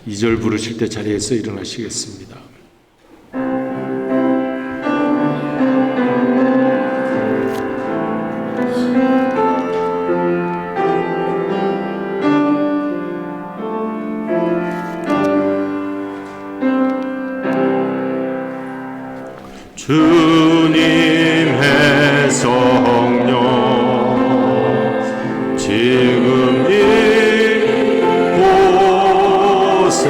2절 부르실 때 자리에서 일어나시겠습니다. 주님의 성령 지금 이곳에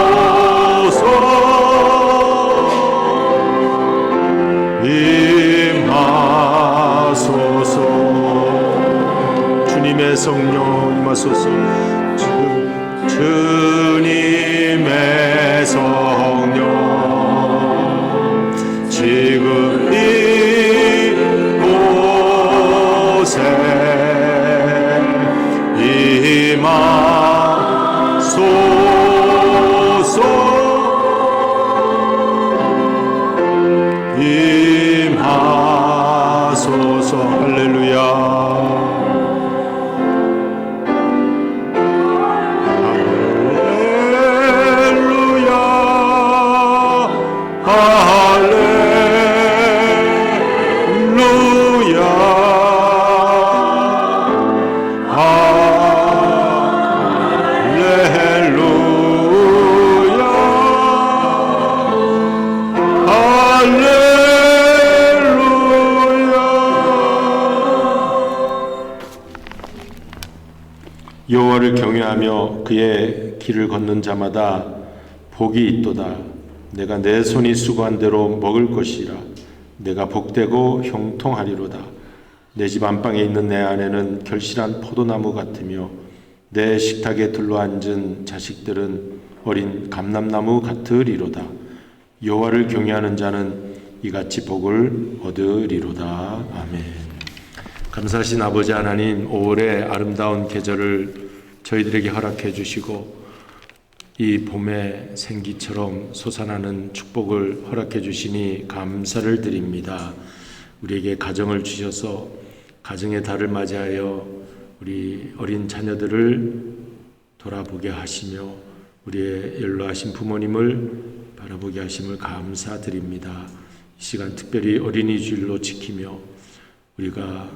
임하소서 임하소서 주님의 성령 임하소서 주님의 성령 지금 이곳에 임하소서 임하소서 할렐루야 여호와를 경외하며 그의 길을 걷는 자마다 복이 있도다. 내가 내 손이 수고한 대로 먹을 것이라. 내가 복되고 형통하리로다. 내 집 안방에 있는 내 아내는 결실한 포도나무 같으며 내 식탁에 둘러앉은 자식들은 어린 감람나무 같으리로다. 여호와를 경외하는 자는 이같이 복을 얻으리로다. 아멘. 감사하신 아버지 하나님, 5월의 아름다운 계절을 저희들에게 허락해 주시고 이 봄의 생기처럼 솟아나는 축복을 허락해 주시니 감사를 드립니다. 우리에게 가정을 주셔서 가정의 달을 맞이하여 우리 어린 자녀들을 돌아보게 하시며 우리의 연로하신 부모님을 바라보게 하심을 감사드립니다. 이 시간 특별히 어린이 주일로 지키며 우리가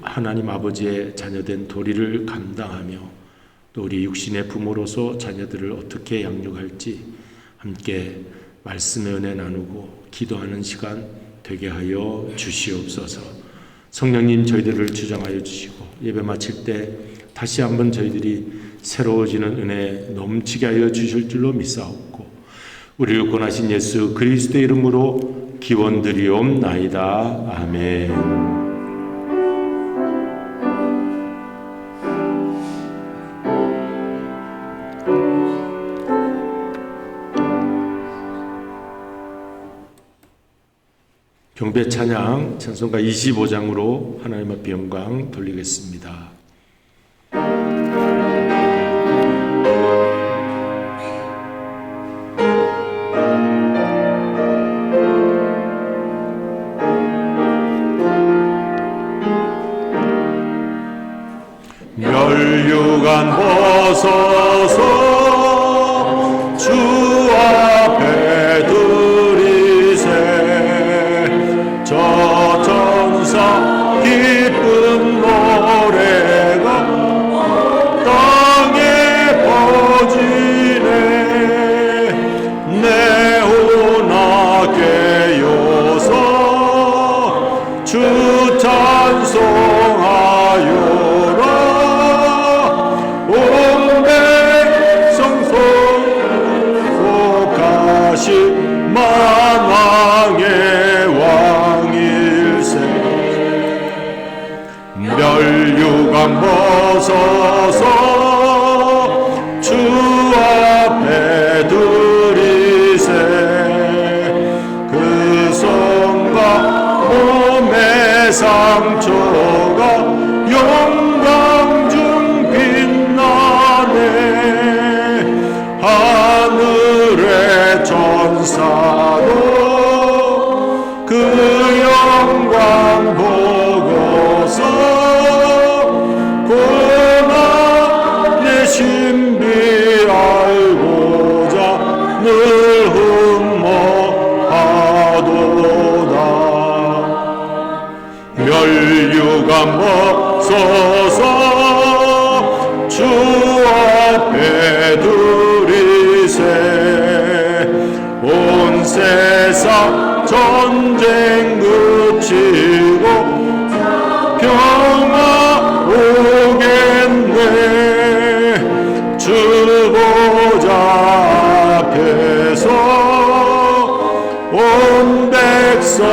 하나님 아버지의 자녀된 도리를 감당하며 또 우리 육신의 부모로서 자녀들을 어떻게 양육할지 함께 말씀의 은혜 나누고 기도하는 시간 되게 하여 주시옵소서. 성령님 저희들을 주장하여 주시고 예배 마칠 때 다시 한번 저희들이 새로워지는 은혜 넘치게 하여 주실 줄로 믿사옵고 우리를 구원하신 예수 그리스도의 이름으로 기원드리옵나이다. 아멘. 경배 찬양 찬송가 25장으로 하나님 앞에 영광 돌리겠습니다. 멸류관 벗어서 주 앞에 드리세 저 천사 기쁜 노래가 땅에 퍼지네 내오나 깨어서 주 찬송하여라 온 백성 속하신 만왕의 왕일세 멸류관 벗어서 주 앞에 드리세 그 손과 몸의 상처가 영광 중 빛나네 하늘의 천사도 그 영광 보고서 유감 벗어서 주 앞에 두리세. 온 세상 전쟁 그치고 평화 오겠네. 주 보좌 앞에서 온 백성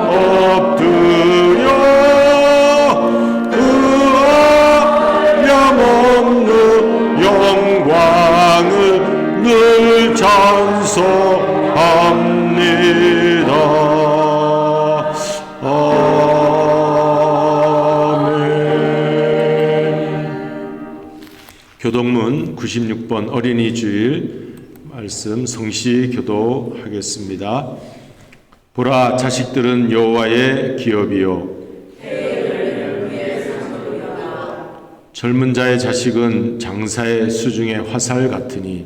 엎드려 하염없는 영광을 늘 찬송합니다. 교동문 96번 어린이 주일 말씀 성시 교도하겠습니다. 보라, 자식들은 여호와의 기업이요 젊은 자의 자식은 장사의 수중의 화살 같으니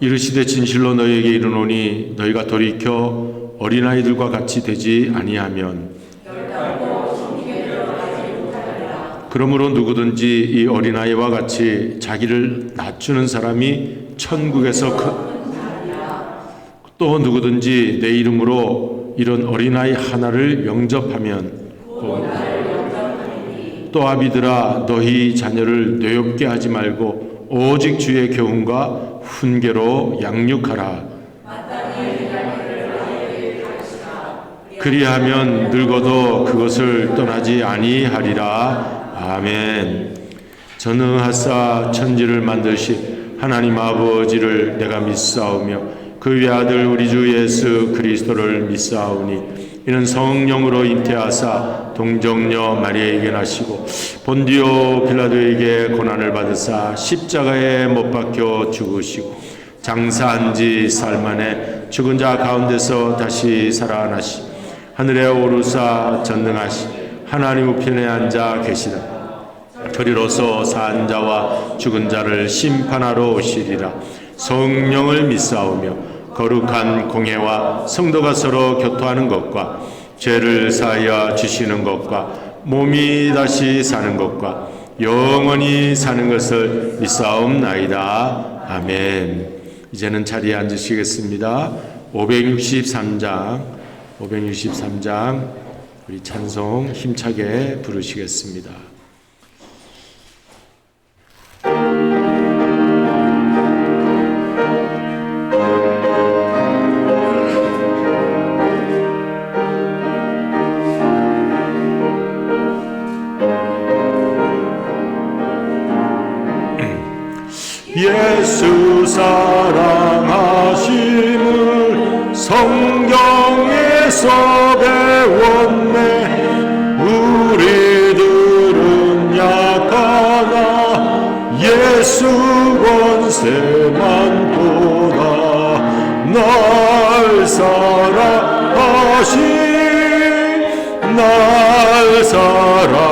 이르시되 진실로 너희에게 이르노니 너희가 돌이켜 어린아이들과 같이 되지 아니하면 그러므로 누구든지 이 어린아이와 같이 자기를 낮추는 사람이 천국에서 또 누구든지 내 이름으로 이런 어린아이 하나를 영접하면 또 아비들아 너희 자녀를 뇌없게 하지 말고 오직 주의 교훈과 훈계로 양육하라. 그리하면 늙어도 그것을 떠나지 아니하리라. 아멘. 전능하사 천지를 만드신 하나님 아버지를 내가 믿사오며 그 외아들 우리 주 예수 그리스도를 믿사오니 이는 성령으로 잉태하사 동정녀 마리아에게 나시고 본디오 빌라도에게 고난을 받으사 십자가에 못 박혀 죽으시고 장사한 지 사흘 만에 죽은 자 가운데서 다시 살아나시 하늘에 오르사 전능하시 하나님 우편에 앉아 계시다. 그리로서 산 자와 죽은 자를 심판하러 오시리라. 성령을 믿사오며 거룩한 공회와 성도가 서로 교토하는 것과 죄를 사하여 주시는 것과 몸이 다시 사는 것과 영원히 사는 것을 믿사옵나이다. 아멘. 이제는 자리에 앉으시겠습니다. 563장 우리 찬송 힘차게 부르시겠습니다. 예수 사랑하심을 성경에서 배웠네. 우리들은 약하나 예수 권세만 보다. 날 사랑하신 날 사랑하신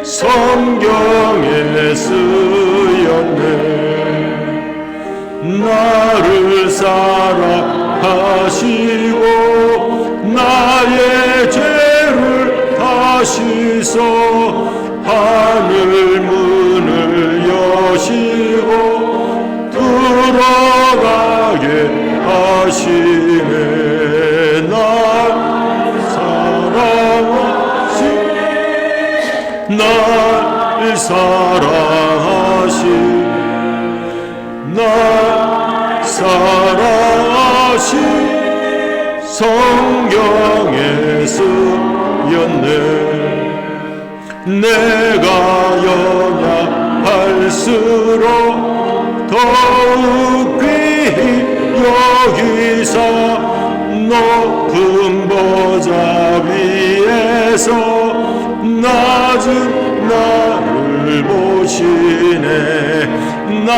성경에 쓰였네. 나를 사랑하시고 나의 죄를 다시서 하늘 문을 여시고 들어가게 하시네. 날 사랑하신 성경에 쓰였네. 내가 연약할수록 더욱 귀히 여기사 높은 보좌 위에서 낮은 나를 보시네. 날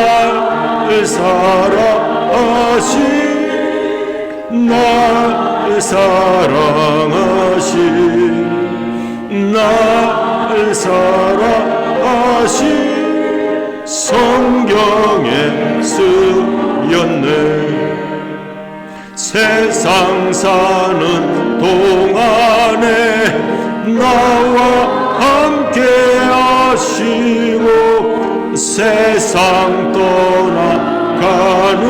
사랑하신 성경에 쓰였네. 세상 사는 동안에 나와 함께 하시고 세상 떠나가는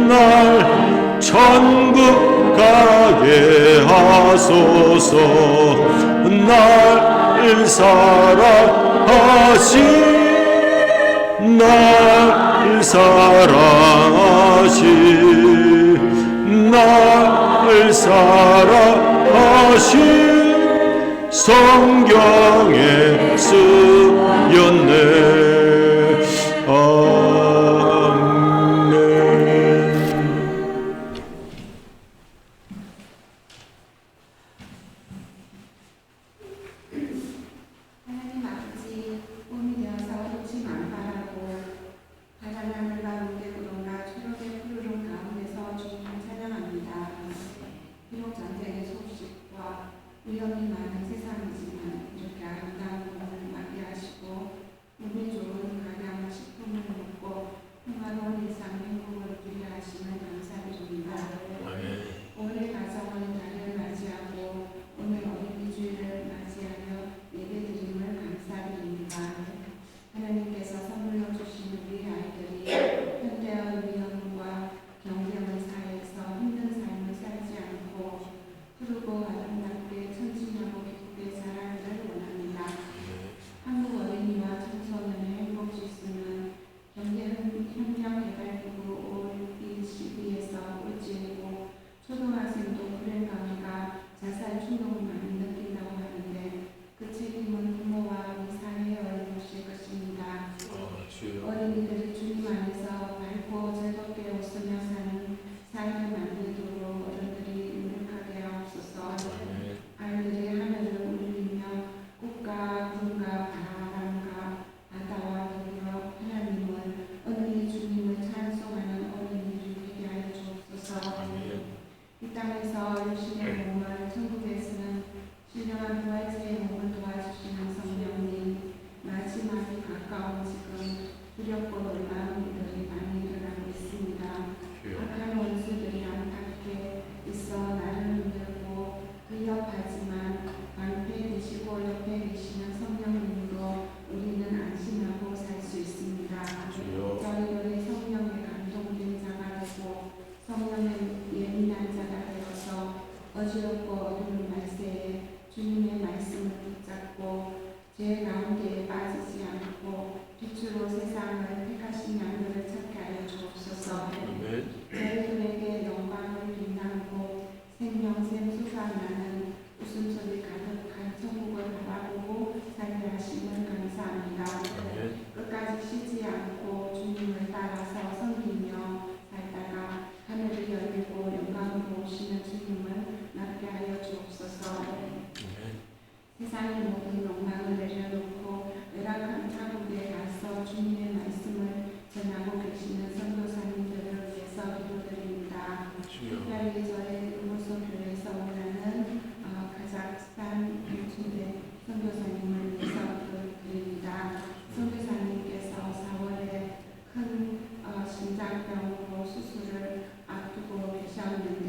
날 천국 가게 하소서. 날 사랑하신 날 사랑하신 날 사랑하신 성경에 쓰였네. 하나님 아버지, 몸이 되어서 도심 안 바라고 바람 하늘 가운데 구름과 초록의 푸르른 가운데서 주님을 찬양합니다. 비록 전쟁의 소식과 위험이 많은 세상이지만 이렇게 아름다운 몸을 맞게 하시고 몸에 좋은 가량 식품을 먹고 평화로운 일상 행복을 누리게 하시는 감사드립니다. 올해 가정은 달을 맞이하고 오늘 어린이 주일을 맞이하며 예배드림을 감사드립니다. 하나님께서 선물로 주신 우리 아이들이 현대의 위험과 경쟁의 사회에서 힘든 삶을 살지 않고 푸르고 아름답게 천진하고 기쁘게 자라기를 원합니다. 한국 어린이와 청소년의 행복 지수는 경제협력개발기구 OECD에서 꼴찌이고 초등학생도 불행감과 자살 충동을 많이 느낀다고 하는데 그 책임은 부모와 우리 사회의 어른이실 것입니다. 어린이들이 주님 안에서 밝고 즐겁게 웃으며 사는 삶을 만들도록 어른들이 노력하게 하옵소서. 아이들이 하늘을 울리며 꽃과 구름과 바람과 바다와 더불어 하나님을 어린이 주님을 찬송하는 어린이들이 되게 하여 주옵소서. 이 땅에서 육신의 몸을 천국에서는 신령한 부활체의 몸을 도와주시는 성령님, 마지막이 가까운 지금 두렵고 놀라운 일들이 많이 일어나고 있습니다. 악한 원수들이 안팎에 있어 나를 흔들고 위협하지만 방패 되시고 옆에 계시는 성령님으로 우리는 안심하고 살 수 있습니다. 저희들이 성령에 감동된 자가 되고 성령에 예민한 자가 되어서 어지럽고 어두운 말세에 주님의 말씀을 붙잡고 죄 가운데에 빠지지 않고 빛으로 세상을 택하신 양들을 찾게 하여 주옵소서. 저희들에게 영광을 빛나고 생명샘 솟아나는 웃음소리 가득한 천국을 바라보고 살게 하시면 감사합니다. 끝까지 쉬지 않고 주님을 따라서 섬기며 살다가 하늘을 열고 영광으로 오시는 주님을 맞게 하여 주옵소서. 세상의 모든 욕망을 내려놓고 열악한 타국에 가서 주님의 말씀을 전하고 계시는 선교사님들을 위해서 기도드립니다. 특별히 저희 의무소 교회에서 원하는 카자흐스탄 중대 선교사님을 위해서 기도드립니다. 선교사님께서 4월에 큰 심장병으로 수술을 앞두고 계셨는데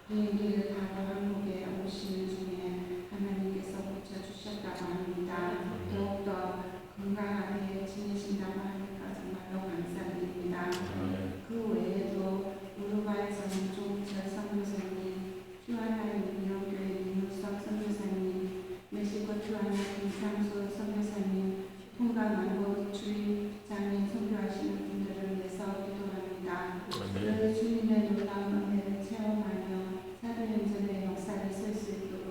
비행기를 타고 한국에 오시는 중에 하나님께서 고쳐주셨다고 합니다. 더욱더 건강하게 지내신다고 하니까 정말로 감사드립니다. 그 외에도 우루과이 정종철 선교사님, 튜아나 유명교회 민우석 선교사님, 멕시코 튜아나 김상수 선교사님, 통가 망고 주의장에 선교하시는 분들을 위해서 기도합니다. 늘 주님의 놀라운 은혜를 체험하며 사도행전의 역사를 쓸 수 있도록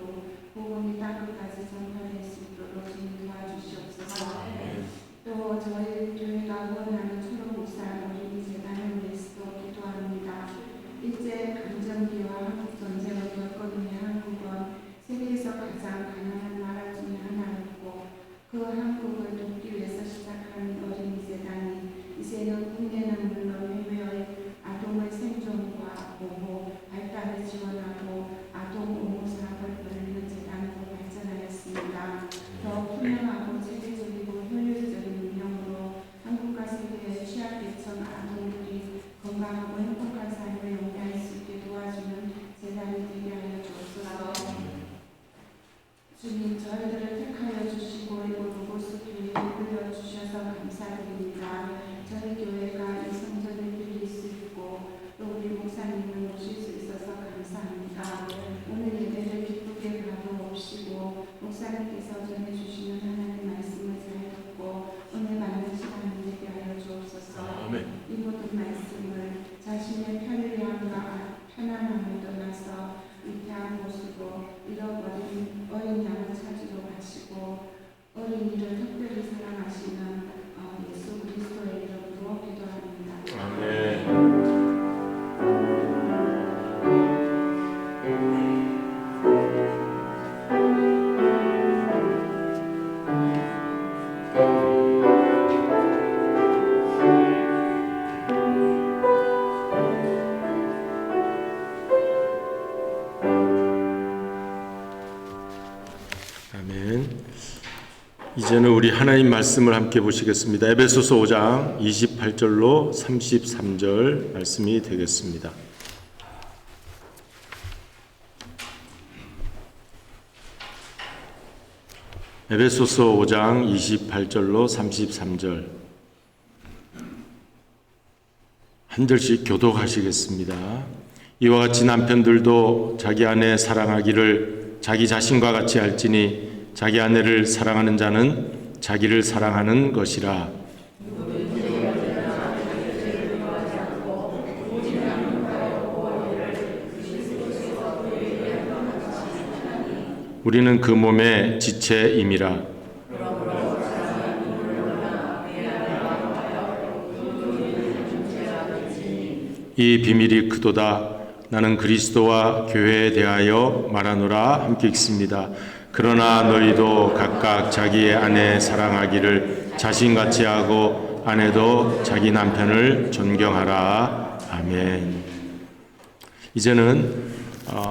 말씀을 자신의 편리함과 편안함을 떠나서 위태한 곳으로 잃어버린 어린 양을 찾으러 가시고 어린이를 특별히 사랑하시는 예수 그리스도의 이름으로 기도합니다. 아멘. 아멘. 이제는 우리 하나님 말씀을 함께 보시겠습니다. 에베소서 5장 28절로 33절 말씀이 되겠습니다. 에베소서 5장 28절로 33절 한 절씩 교독하시겠습니다. 이와 같이 남편들도 자기 아내 사랑하기를 자기 자신과 같이 할지니 자기 아내를 사랑하는 자는 자기를 사랑하는 것이라. 우리는 그 몸의 지체임이라. 이 비밀이 크도다. 나는 그리스도와 교회에 대하여 말하노라. 함께 읽습니다. 그러나 너희도 각각 자기의 아내 사랑하기를 자신같이 하고 아내도 자기 남편을 존경하라. 아멘. 이제는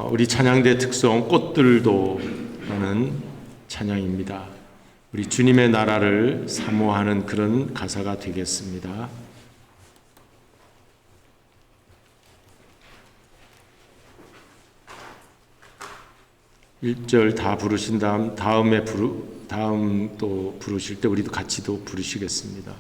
우리 찬양대 특성 꽃들도 라는 찬양입니다. 우리 주님의 나라를 사모하는 그런 가사가 되겠습니다. 1절 다 부르신 다음 또 부르실 때 우리도 같이 또 부르시겠습니다.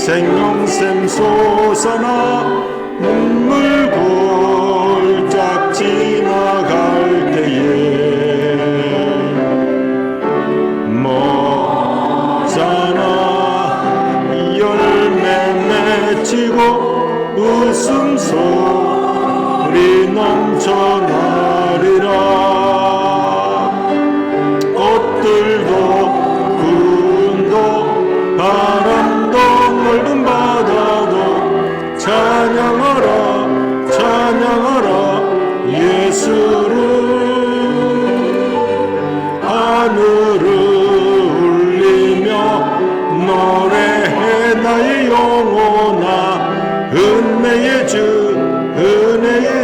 생명샘 솟아나 눈물 골짝 지나갈 때에 먹잖아 열매 맺히고 웃음소리 넘쳐나리라. 꽃들도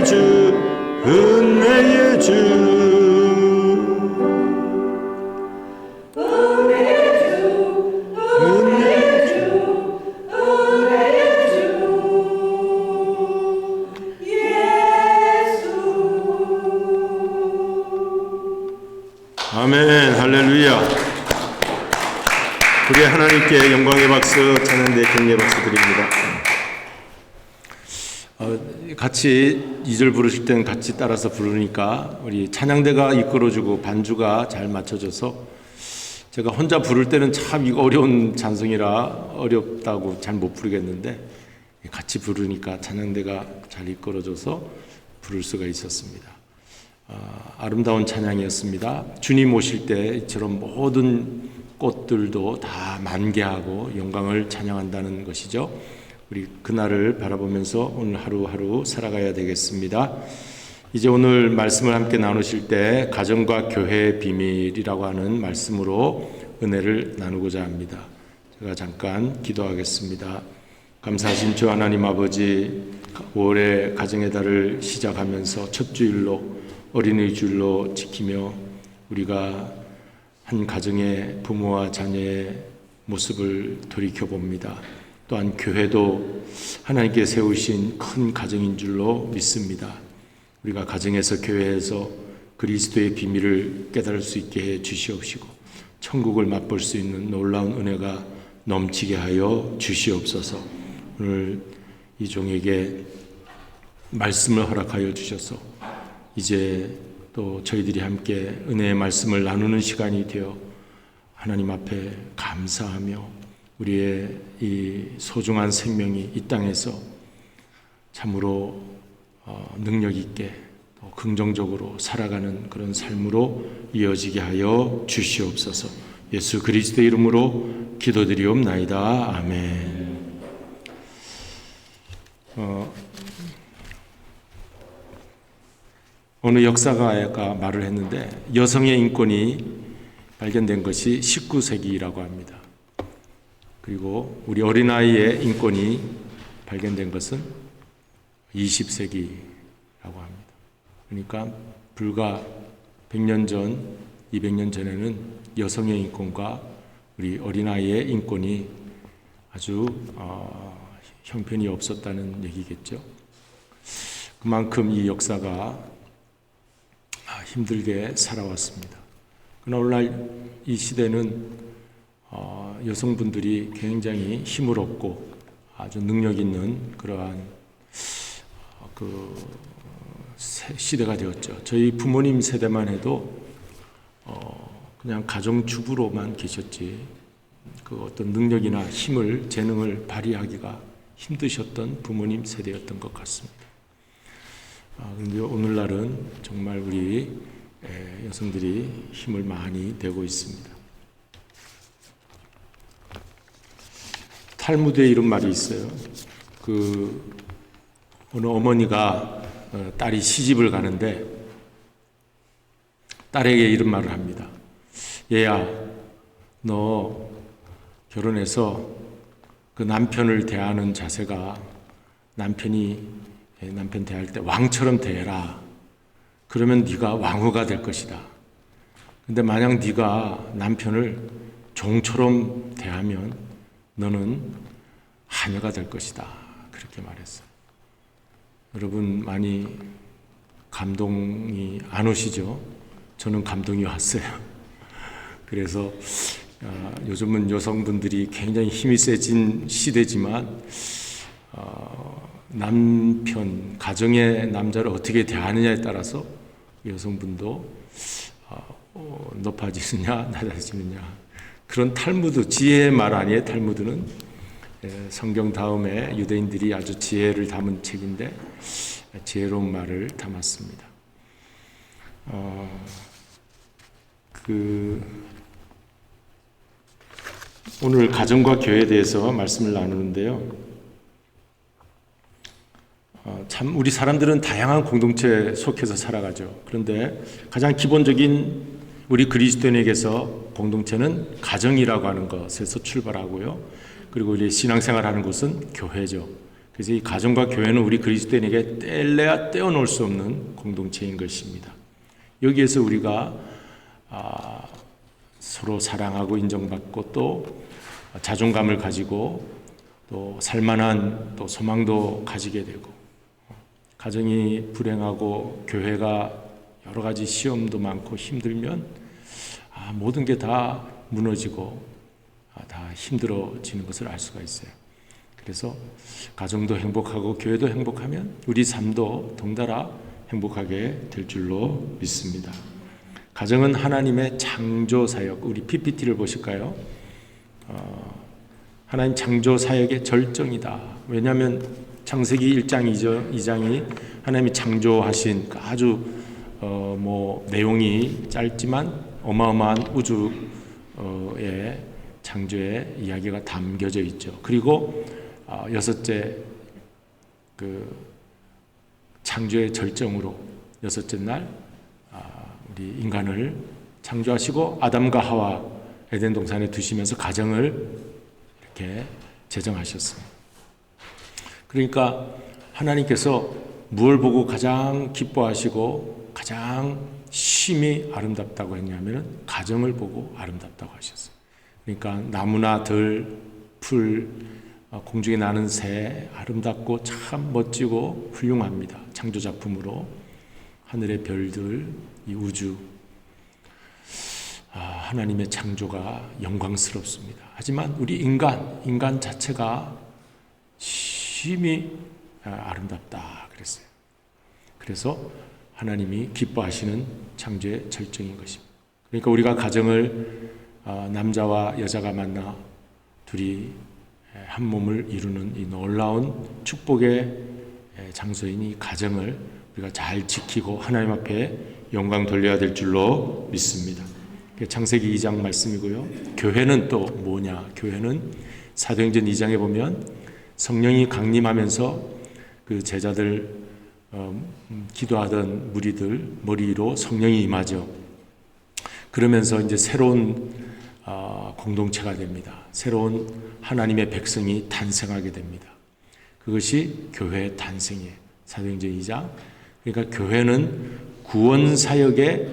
주 은혜의 주 아멘. 할렐루야. 우리 하나님께 영광의 박수, 찬양대 격려의 박수 드립니다. 같이 2절 부르실 땐 같이 따라서 부르니까 우리 찬양대가 이끌어주고 반주가 잘 맞춰져서 제가 혼자 부를 때는 참 이거 어려운 찬송이라 어렵다고 잘 못 부르겠는데 같이 부르니까 찬양대가 잘 이끌어줘서 부를 수가 있었습니다. 아름다운 찬양이었습니다. 주님 오실 때 이처럼 모든 꽃들도 다 만개하고 영광을 찬양한다는 것이죠. 우리 그날을 바라보면서 오늘 하루하루 살아가야 되겠습니다. 이제 오늘 말씀을 함께 나누실 때 가정과 교회의 비밀이라고 하는 말씀으로 은혜를 나누고자 합니다. 제가 잠깐 기도하겠습니다. 감사하신 주 하나님 아버지, 5월의 가정의 달을 시작하면서 첫 주일로 어린이 주일로 지키며 우리가 한 가정의 부모와 자녀의 모습을 돌이켜봅니다. 또한 교회도 하나님께 세우신 큰 가정인 줄로 믿습니다. 우리가 가정에서 교회에서 그리스도의 비밀을 깨달을 수 있게 해 주시옵시고 천국을 맛볼 수 있는 놀라운 은혜가 넘치게 하여 주시옵소서. 오늘 이 종에게 말씀을 허락하여 주셔서 이제 또 저희들이 함께 은혜의 말씀을 나누는 시간이 되어 하나님 앞에 감사하며 우리의 이 소중한 생명이 이 땅에서 참으로 능력 있게 또 긍정적으로 살아가는 그런 삶으로 이어지게 하여 주시옵소서. 예수 그리스도의 이름으로 기도드리옵나이다. 아멘. 어느 역사가가 말을 했는데 여성의 인권이 발견된 것이 19세기라고 합니다. 그리고 우리 어린아이의 인권이 발견된 것은 20세기라고 합니다. 그러니까 불과 100년 전, 200년 전에는 여성의 인권과 우리 어린아이의 인권이 아주 형편이 없었다는 얘기겠죠. 그만큼 이 역사가 힘들게 살아왔습니다. 그러나 오늘날 이 시대는 여성분들이 굉장히 힘을 얻고 아주 능력 있는 그러한 시대가 되었죠. 저희 부모님 세대만 해도 그냥 가정주부로만 계셨지 그 어떤 능력이나 힘을 재능을 발휘하기가 힘드셨던 부모님 세대였던 것 같습니다. 그런데 오늘날은 정말 우리 여성들이 힘을 많이 내고 있습니다. 탈무드에 이런 말이 있어요. 어느 어머니가 딸이 시집을 가는데 딸에게 이런 말을 합니다. 얘야, 너 결혼해서 그 남편을 대하는 자세가 남편 대할 때 왕처럼 대해라. 그러면 네가 왕후가 될 것이다. 근데 만약 네가 남편을 종처럼 대하면 너는 하녀가 될 것이다. 그렇게 말했어요. 여러분 많이 감동이 안 오시죠? 저는 감동이 왔어요. 그래서 요즘은 여성분들이 굉장히 힘이 세진 시대지만 남편, 가정의 남자를 어떻게 대하느냐에 따라서 여성분도 높아지느냐 낮아지느냐 그런 탈무드, 지혜의 말 아니에요. 탈무드는 성경 다음에 유대인들이 아주 지혜를 담은 책인데 지혜로운 말을 담았습니다. 오늘 가정과 교회에 대해서 말씀을 나누는데요. 참 우리 사람들은 다양한 공동체에 속해서 살아가죠. 그런데 가장 기본적인 우리 그리스도인에게서 공동체는 가정이라고 하는 것에서 출발하고요. 그리고 우리 신앙생활하는 곳은 교회죠. 그래서 이 가정과 교회는 우리 그리스도인에게 뗄래야 떼어놓을 수 없는 공동체인 것입니다. 여기에서 우리가 서로 사랑하고 인정받고 또 자존감을 가지고 또 살만한 또 소망도 가지게 되고, 가정이 불행하고 교회가 여러 가지 시험도 많고 힘들면 모든 게 다 무너지고 다 힘들어지는 것을 알 수가 있어요. 그래서 가정도 행복하고 교회도 행복하면 우리 삶도 덩달아 행복하게 될 줄로 믿습니다. 가정은 하나님의 창조 사역, 우리 PPT를 보실까요? 하나님 창조 사역의 절정이다. 왜냐하면 창세기 1장 2장이 하나님이 창조하신 아주 내용이 짧지만 어마어마한 우주의 창조의 이야기가 담겨져 있죠. 그리고 여섯째 창조의 절정으로 여섯째 날 우리 인간을 창조하시고 아담과 하와 에덴 동산에 두시면서 가정을 이렇게 제정하셨습니다. 그러니까 하나님께서 무엇을 보고 가장 기뻐하시고 가장 심히 아름답다고 했냐면 가정을 보고 아름답다고 하셨어요. 그러니까 나무나 들, 풀, 공중에 나는 새 아름답고 참 멋지고 훌륭합니다. 창조작품으로 하늘의 별들, 이 우주, 하나님의 창조가 영광스럽습니다. 하지만 우리 인간 자체가 심히 아름답다 그랬어요. 그래서 하나님이 기뻐하시는 창조의 절정인 것입니다. 그러니까 우리가 가정을 남자와 여자가 만나 둘이 한 몸을 이루는 이 놀라운 축복의 장소인 이 가정을 우리가 잘 지키고 하나님 앞에 영광 돌려야 될 줄로 믿습니다. 창세기 2장 말씀이고요. 교회는 또 뭐냐? 교회는 사도행전 2장에 보면 성령이 강림하면서 그 제자들 기도하던 무리들 머리로 성령이 임하죠. 그러면서 이제 새로운 공동체가 됩니다. 새로운 하나님의 백성이 탄생하게 됩니다. 그것이 교회의 탄생이에요. 사도행전 2장. 그러니까 교회는 구원 사역의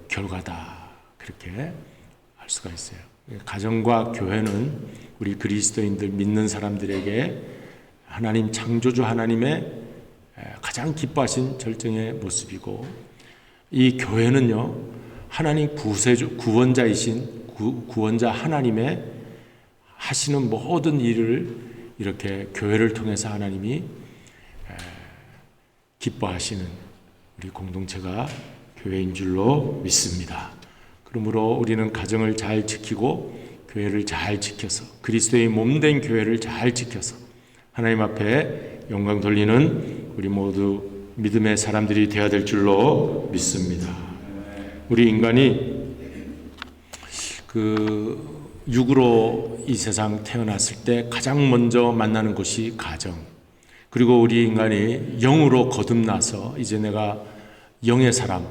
결과다. 그렇게 알 수가 있어요. 가정과 교회는 우리 그리스도인들 믿는 사람들에게 하나님 창조주 하나님의 가장 기뻐하신 절정의 모습이고, 이 교회는요 하나님 구원자이신 구원자 하나님의 하시는 모든 일을 이렇게 교회를 통해서 하나님이 기뻐하시는 우리 공동체가 교회인 줄로 믿습니다. 그러므로 우리는 가정을 잘 지키고 교회를 잘 지켜서 그리스도의 몸된 교회를 잘 지켜서 하나님 앞에 영광 돌리는 우리 모두 믿음의 사람들이 되어야 될 줄로 믿습니다. 우리 인간이 육으로 이 세상 태어났을 때 가장 먼저 만나는 곳이 가정. 그리고 우리 인간이 영으로 거듭나서 이제 내가 영의 사람,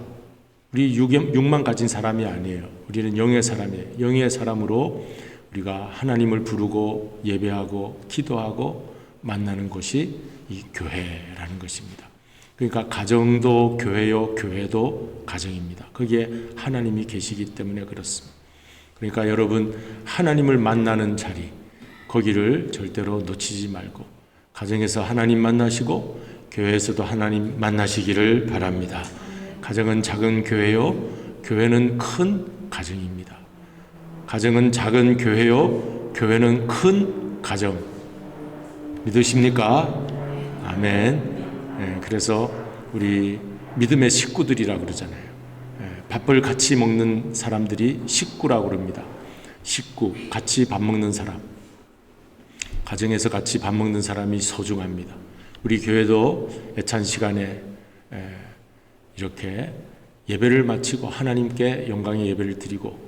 우리 육만 가진 사람이 아니에요. 우리는 영의 사람이에요. 영의 사람으로 우리가 하나님을 부르고 예배하고 기도하고 만나는 곳이 이 교회라는 것입니다. 그러니까 가정도 교회요, 교회도 가정입니다. 거기에 하나님이 계시기 때문에 그렇습니다. 그러니까 여러분 하나님을 만나는 자리, 거기를 절대로 놓치지 말고 가정에서 하나님 만나시고 교회에서도 하나님 만나시기를 바랍니다. 가정은 작은 교회요, 교회는 큰 가정입니다. 가정은 작은 교회요, 교회는 큰 가정. 믿으십니까? 아멘. 그래서 우리 믿음의 식구들이라고 그러잖아요. 밥을 같이 먹는 사람들이 식구라고 그럽니다. 식구, 같이 밥 먹는 사람. 가정에서 같이 밥 먹는 사람이 소중합니다. 우리 교회도 애찬 시간에 이렇게 예배를 마치고 하나님께 영광의 예배를 드리고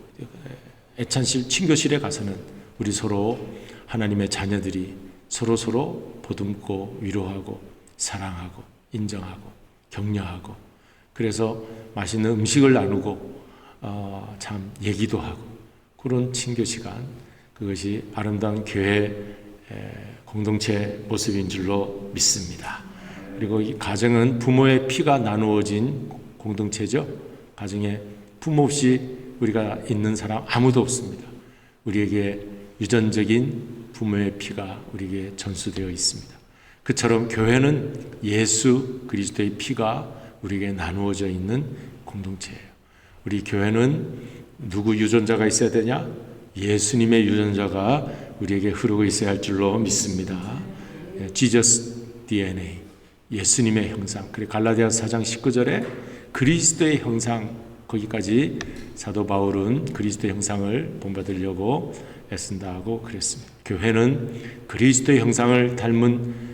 애찬실 친교실에 가서는 우리 서로 하나님의 자녀들이 서로 보듬고 위로하고 사랑하고 인정하고 격려하고, 그래서 맛있는 음식을 나누고 참 얘기도 하고 그런 친교 시간, 그것이 아름다운 교회 공동체 모습인 줄로 믿습니다. 그리고 이 가정은 부모의 피가 나누어진 공동체죠. 가정에 부모 없이 우리가 있는 사람 아무도 없습니다. 우리에게 유전적인 부모의 피가 우리에게 전수되어 있습니다. 그처럼 교회는 예수 그리스도의 피가 우리에게 나누어져 있는 공동체예요. 우리 교회는 누구 유전자가 있어야 되냐? 예수님의 유전자가 우리에게 흐르고 있어야 할 줄로 믿습니다. Jesus DNA, 예수님의 형상. 그리고 갈라디아서 4장 19절에 그리스도의 형상, 거기까지 사도 바울은 그리스도의 형상을 본받으려고 애쓴다고 그랬습니다. 교회는 그리스도의 형상을 닮은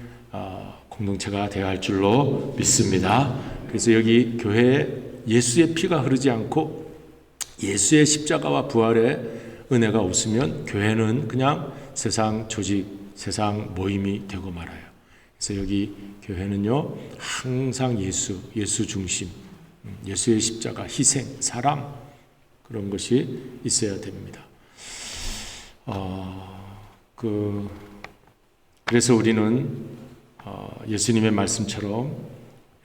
공동체가 되어야 할 줄로 믿습니다. 그래서 여기 교회에 예수의 피가 흐르지 않고 예수의 십자가와 부활의 은혜가 없으면 교회는 그냥 세상 조직, 세상 모임이 되고 말아요. 그래서 여기 교회는요, 항상 예수 중심, 예수의 십자가, 희생, 사랑, 그런 것이 있어야 됩니다. 그래서 우리는 예수님의 말씀처럼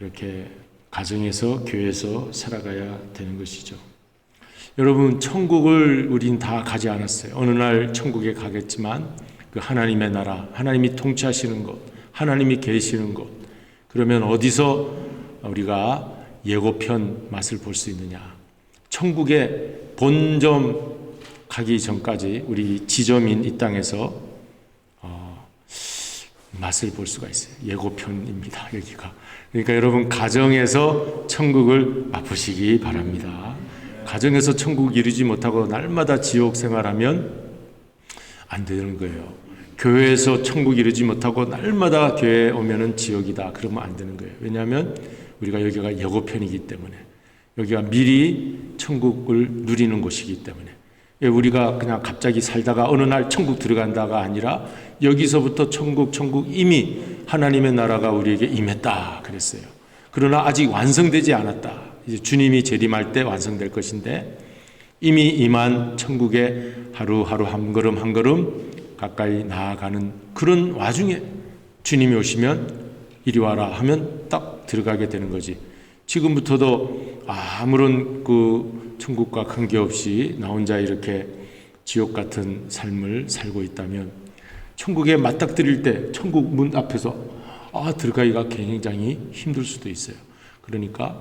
이렇게 가정에서, 교회에서 살아가야 되는 것이죠. 여러분, 천국을 우린 다 가지 않았어요. 어느 날 천국에 가겠지만 그 하나님의 나라, 하나님이 통치하시는 것, 하나님이 계시는 것, 그러면 어디서 우리가 예고편 맛을 볼 수 있느냐? 천국의 본점 가기 전까지 우리 지점인 이 땅에서 맛을 볼 수가 있어요. 예고편입니다, 여기가. 그러니까 여러분, 가정에서 천국을 맛보시기 바랍니다. 가정에서 천국 이루지 못하고 날마다 지옥 생활하면 안 되는 거예요. 교회에서 천국 이루지 못하고 날마다 교회에 오면은 지옥이다, 그러면 안 되는 거예요. 왜냐하면 우리가 여기가 예고편이기 때문에, 여기가 미리 천국을 누리는 곳이기 때문에, 우리가 그냥 갑자기 살다가 어느 날 천국 들어간다가 아니라 여기서부터 천국 이미 하나님의 나라가 우리에게 임했다 그랬어요. 그러나 아직 완성되지 않았다. 이제 주님이 재림할 때 완성될 것인데, 이미 임한 천국에 하루하루 한 걸음 한 걸음 가까이 나아가는 그런 와중에 주님이 오시면 이리 와라 하면 딱 들어가게 되는 거지. 지금부터도 아무런 그 천국과 관계없이 나 혼자 이렇게 지옥 같은 삶을 살고 있다면, 천국에 맞닥뜨릴 때 천국 문 앞에서 들어가기가 굉장히 힘들 수도 있어요. 그러니까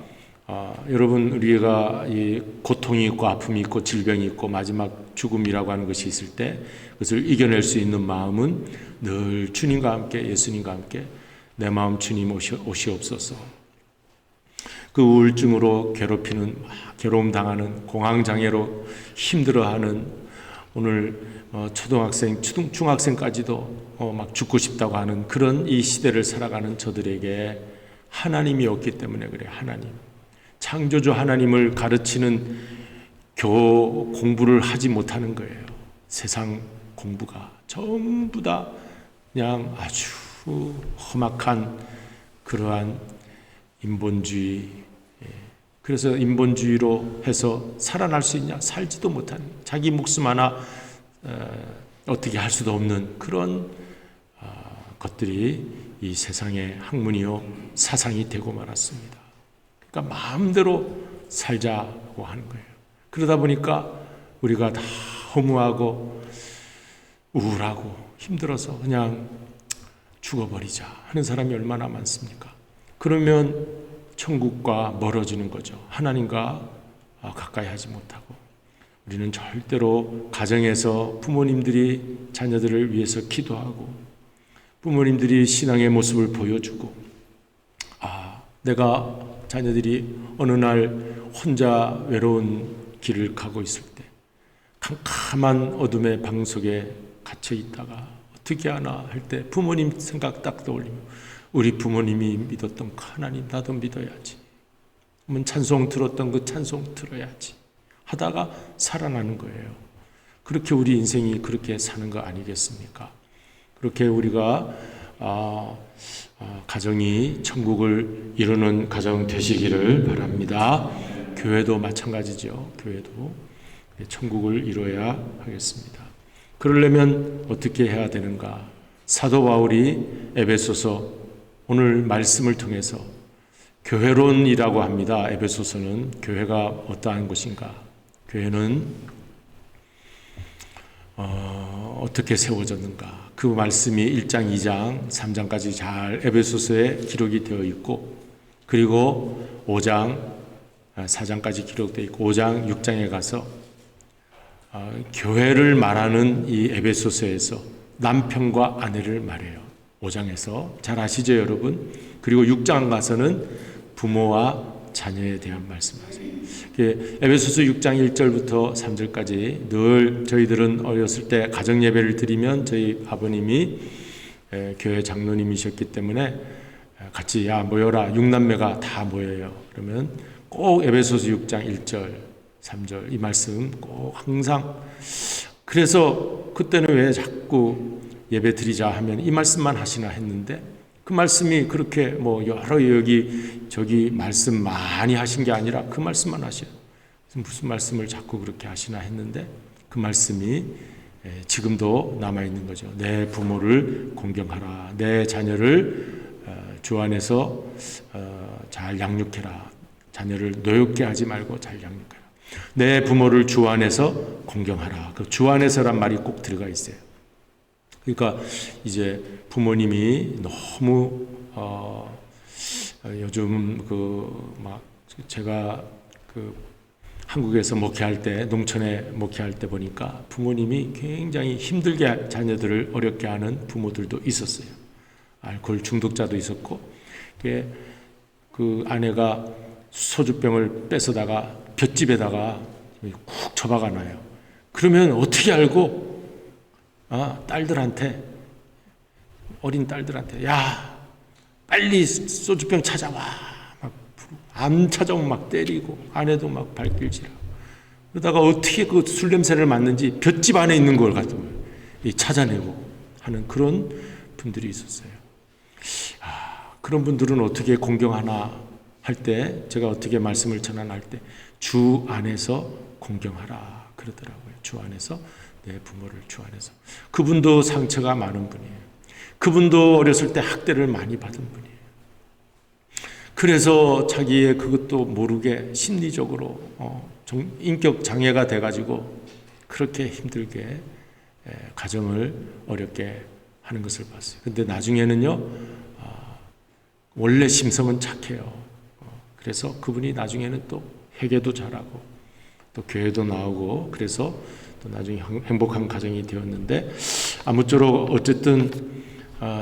여러분, 우리가 이 고통이 있고 아픔이 있고 질병이 있고 마지막 죽음이라고 하는 것이 있을 때 그것을 이겨낼 수 있는 마음은 늘 주님과 함께, 예수님과 함께 내 마음 주님 오시옵소서. 그 우울증으로 괴롭히는, 괴로움 당하는, 공황장애로 힘들어하는, 오늘 초등학생, 중학생까지도 막 죽고 싶다고 하는 그런 이 시대를 살아가는 저들에게 하나님이 없기 때문에 그래요. 하나님, 창조주 하나님을 가르치는 공부를 하지 못하는 거예요. 세상 공부가 전부 다 그냥 아주 험악한 그러한 인본주의. 그래서 인본주의로 해서 살아날 수 있냐? 살지도 못하는, 자기 목숨 하나 어떻게 할 수도 없는 그런 것들이 이 세상의 학문이요 사상이 되고 말았습니다. 그러니까 마음대로 살자고 하는 거예요. 그러다 보니까 우리가 다 허무하고 우울하고 힘들어서 그냥 죽어버리자 하는 사람이 얼마나 많습니까? 그러면 천국과 멀어지는 거죠. 하나님과 가까이 하지 못하고. 우리는 절대로 가정에서 부모님들이 자녀들을 위해서 기도하고, 부모님들이 신앙의 모습을 보여주고, 내가 자녀들이 어느 날 혼자 외로운 길을 가고 있을 때, 캄캄한 어둠의 방 속에 갇혀 있다가 어떻게 하나 할 때 부모님 생각 딱 떠올리면, 우리 부모님이 믿었던 그 하나님 나도 믿어야지, 찬송 들었던 그 찬송 들어야지 하다가 살아나는 거예요. 그렇게 우리 인생이 그렇게 사는 거 아니겠습니까? 그렇게 우리가 가정이 천국을 이루는 가정 되시기를 바랍니다. 교회도 마찬가지죠. 교회도 천국을 이루어야 하겠습니다. 그러려면 어떻게 해야 되는가? 사도 바울이 에베소서 오늘 말씀을 통해서 교회론이라고 합니다. 에베소서는 교회가 어떠한 곳인가? 교회는 어떻게 세워졌는가? 그 말씀이 1장, 2장, 3장까지 잘 에베소서에 기록이 되어 있고, 그리고 5장, 4장까지 기록되어 있고 5장, 6장에 가서 교회를 말하는 이 에베소서에서 남편과 아내를 말해요. 5장에서 잘 아시죠, 여러분? 그리고 6장 가서는 부모와 자녀에 대한 말씀하세요. 에베소서 6장 1절부터 3절까지 늘 저희들은 어렸을 때 가정 예배를 드리면 저희 아버님이 교회 장로님이셨기 때문에 같이 야 모여라, 6남매가 다 모여요. 그러면 꼭 에베소서 6장 1절 3절 이 말씀 꼭 항상, 그래서 그때는 왜 자꾸 예배 드리자 하면 이 말씀만 하시나 했는데, 그 말씀이 그렇게 뭐 여러 여기 저기 말씀 많이 하신 게 아니라 그 말씀만 하셔요. 무슨 말씀을 자꾸 그렇게 하시나 했는데 그 말씀이 지금도 남아있는 거죠. 내 부모를 공경하라. 내 자녀를 주 안에서 잘 양육해라. 자녀를 노엽게 하지 말고 잘 양육해라. 내 부모를 주 안에서 공경하라. 그 주 안에서란 말이 꼭 들어가 있어요. 그러니까 이제 부모님이 너무 요즘 막 제가 한국에서 목회할 때, 농촌에 목회할 때 보니까 부모님이 굉장히 힘들게 자녀들을 어렵게 하는 부모들도 있었어요. 알코올 중독자도 있었고, 그 아내가 소주병을 뺏어다가 볏집에다가 쿡 처박아 놔요. 그러면 어떻게 알고 딸들한테, 어린 딸들한테 야 빨리 소주병 찾아와, 막 안 찾아오면 막 때리고 아내도 막 발길질하고, 그러다가 어떻게 그 술 냄새를 맡는지 볏집 안에 있는 걸 가지고 찾아내고 하는 그런 분들이 있었어요. 그런 분들은 어떻게 공경하나 할 때, 제가 어떻게 말씀을 전환할 때 주 안에서 공경하라 그러더라고요. 주 안에서, 내 부모를 주 안에서. 그분도 상처가 많은 분이에요. 그분도 어렸을 때 학대를 많이 받은 분이에요. 그래서 자기의 그것도 모르게 심리적으로 인격 장애가 돼가지고 그렇게 힘들게 가정을 어렵게 하는 것을 봤어요. 근데 나중에는요, 원래 심성은 착해요. 그래서 그분이 나중에는 또 회개도 잘하고 또 교회도 나오고, 그래서 또 나중에 행복한 가정이 되었는데, 아무쪼록 어쨌든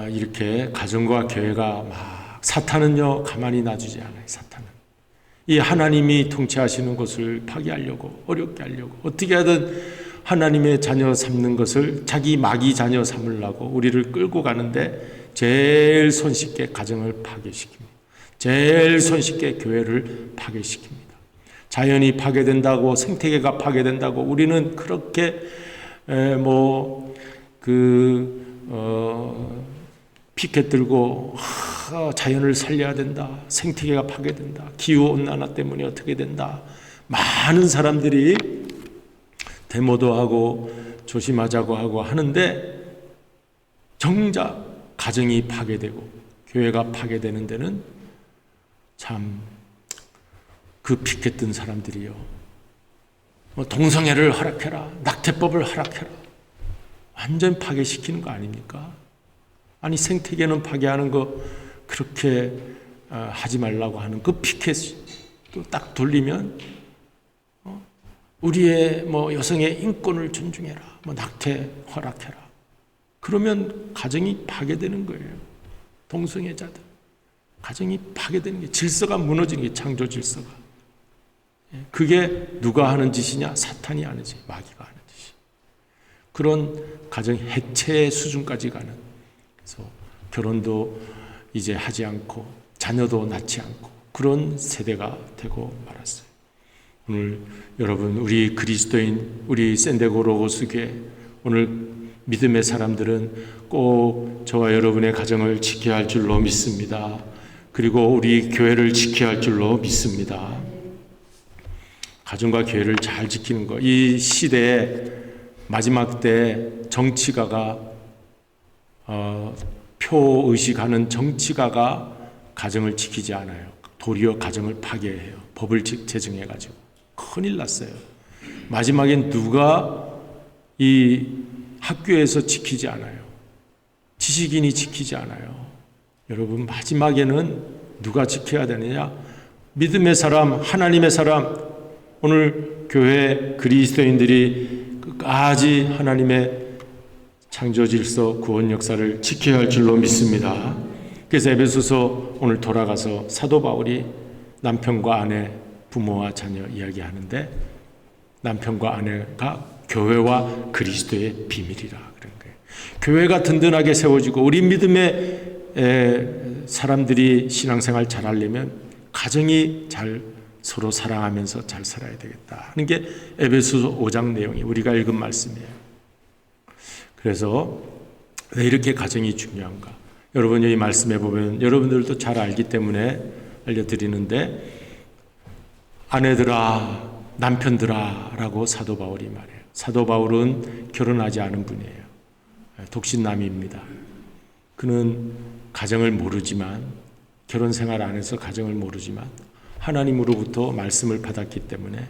이렇게 가정과 교회가 막, 사탄은요 가만히 놔주지 않아요. 사탄은 이 하나님이 통치하시는 것을 파괴하려고, 어렵게 하려고, 어떻게 하든 하나님의 자녀 삼는 것을 자기 마귀 자녀 삼으려고 우리를 끌고 가는데, 제일 손쉽게 가정을 파괴시킵니다. 제일 손쉽게 교회를 파괴시킵니다. 자연이 파괴된다고, 생태계가 파괴된다고 우리는 그렇게 피켓 들고 자연을 살려야 된다, 생태계가 파괴된다, 기후온난화 때문에 어떻게 된다, 많은 사람들이 데모도 하고 조심하자고 하고 하는데, 정작 가정이 파괴되고 교회가 파괴되는 데는 참 그 피켓 든 사람들이요, 동성애를 허락해라, 낙태법을 허락해라, 완전 파괴시키는 거 아닙니까? 아니 생태계는 파괴하는 거 그렇게 하지 말라고 하는 그 피켓도 딱 돌리면 우리의 여성의 인권을 존중해라, 낙태 허락해라, 그러면 가정이 파괴되는 거예요. 동성애자들 가정이 파괴되는 게, 질서가 무너지는 게, 창조 질서가. 그게 누가 하는 짓이냐? 사탄이 하는 짓, 마귀가 하는 짓이. 그런 가정 해체의 수준까지 가는. 그래서 결혼도 이제 하지 않고 자녀도 낳지 않고 그런 세대가 되고 말았어요. 오늘 여러분, 우리 그리스도인, 우리 샌데고로고스교회, 오늘 믿음의 사람들은 꼭 저와 여러분의 가정을 지켜야 할 줄로 믿습니다. 그리고 우리 교회를 지켜야 할 줄로 믿습니다. 가정과 교회를 잘 지키는 것, 이 시대에 마지막 때 정치가가 표의식하는 정치가가 가정을 지키지 않아요. 도리어 가정을 파괴해요. 법을 제정해가지고 큰일 났어요. 마지막엔 누가 이 학교에서 지키지 않아요. 지식인이 지키지 않아요. 여러분, 마지막에는 누가 지켜야 되느냐? 믿음의 사람, 하나님의 사람. 오늘 교회 그리스도인들이 끝까지 하나님의 창조 질서, 구원 역사를 지켜야 할 줄로 믿습니다. 그래서 에베소서 오늘 돌아가서 사도 바울이 남편과 아내, 부모와 자녀 이야기하는데 남편과 아내가 교회와 그리스도의 비밀이라 그런 거예요. 교회가 든든하게 세워지고 우리 믿음의 사람들이 신앙생활 잘하려면 가정이 잘 서로 사랑하면서 잘 살아야 되겠다 하는 게 에베소서 5장 내용이 우리가 읽은 말씀이에요. 그래서 왜 이렇게 가정이 중요한가? 여러분 이 말씀해 보면 여러분들도 잘 알기 때문에 알려드리는데 아내들아, 남편들아 라고 사도 바울이 말해요. 사도 바울은 결혼하지 않은 분이에요. 독신남입니다. 그는 가정을 모르지만 결혼 생활 안에서 가정을 모르지만 하나님으로부터 말씀을 받았기 때문에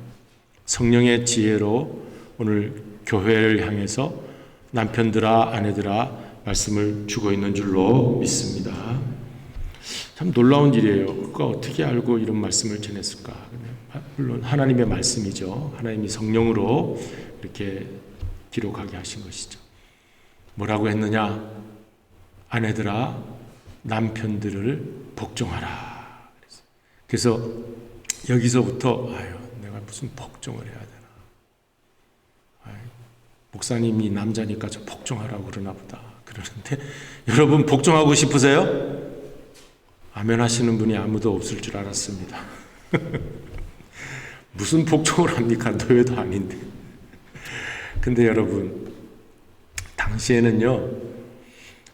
성령의 지혜로 오늘 교회를 향해서 남편들아, 아내들아 말씀을 주고 있는 줄로 믿습니다. 참 놀라운 일이에요. 그가 어떻게 알고 이런 말씀을 전했을까? 물론 하나님의 말씀이죠. 하나님이 성령으로 이렇게 기록하게 하신 것이죠. 뭐라고 했느냐? 아내들아, 남편들을 복종하라. 그래서 여기서부터 내가 무슨 복종을 해야 되나? 목사님이 남자니까 저 복종하라고 그러나 보다. 그러는데 여러분 복종하고 싶으세요? 아멘 하시는 분이 아무도 없을 줄 알았습니다. 무슨 복종을 합니까? 노예도 아닌데. 근데 여러분 당시에는요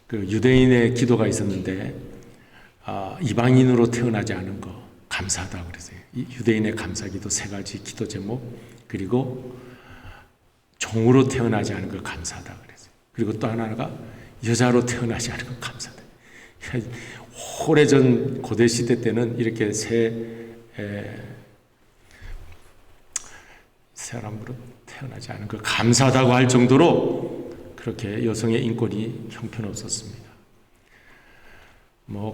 그 유대인의 기도가 있었는데 이방인으로 태어나지 않은 거 감사하다 그러세요. 유대인의 감사기도 3가지 기도 제목 그리고 종으로 태어나지 않은 걸 감사하다 그랬어요. 그리고 또 하나가 여자로 태어나지 않은 걸 감사하다. 오래전 고대시대 때는 이렇게 사람으로 태어나지 않은 걸 감사하다고 할 정도로 그렇게 여성의 인권이 형편없었습니다.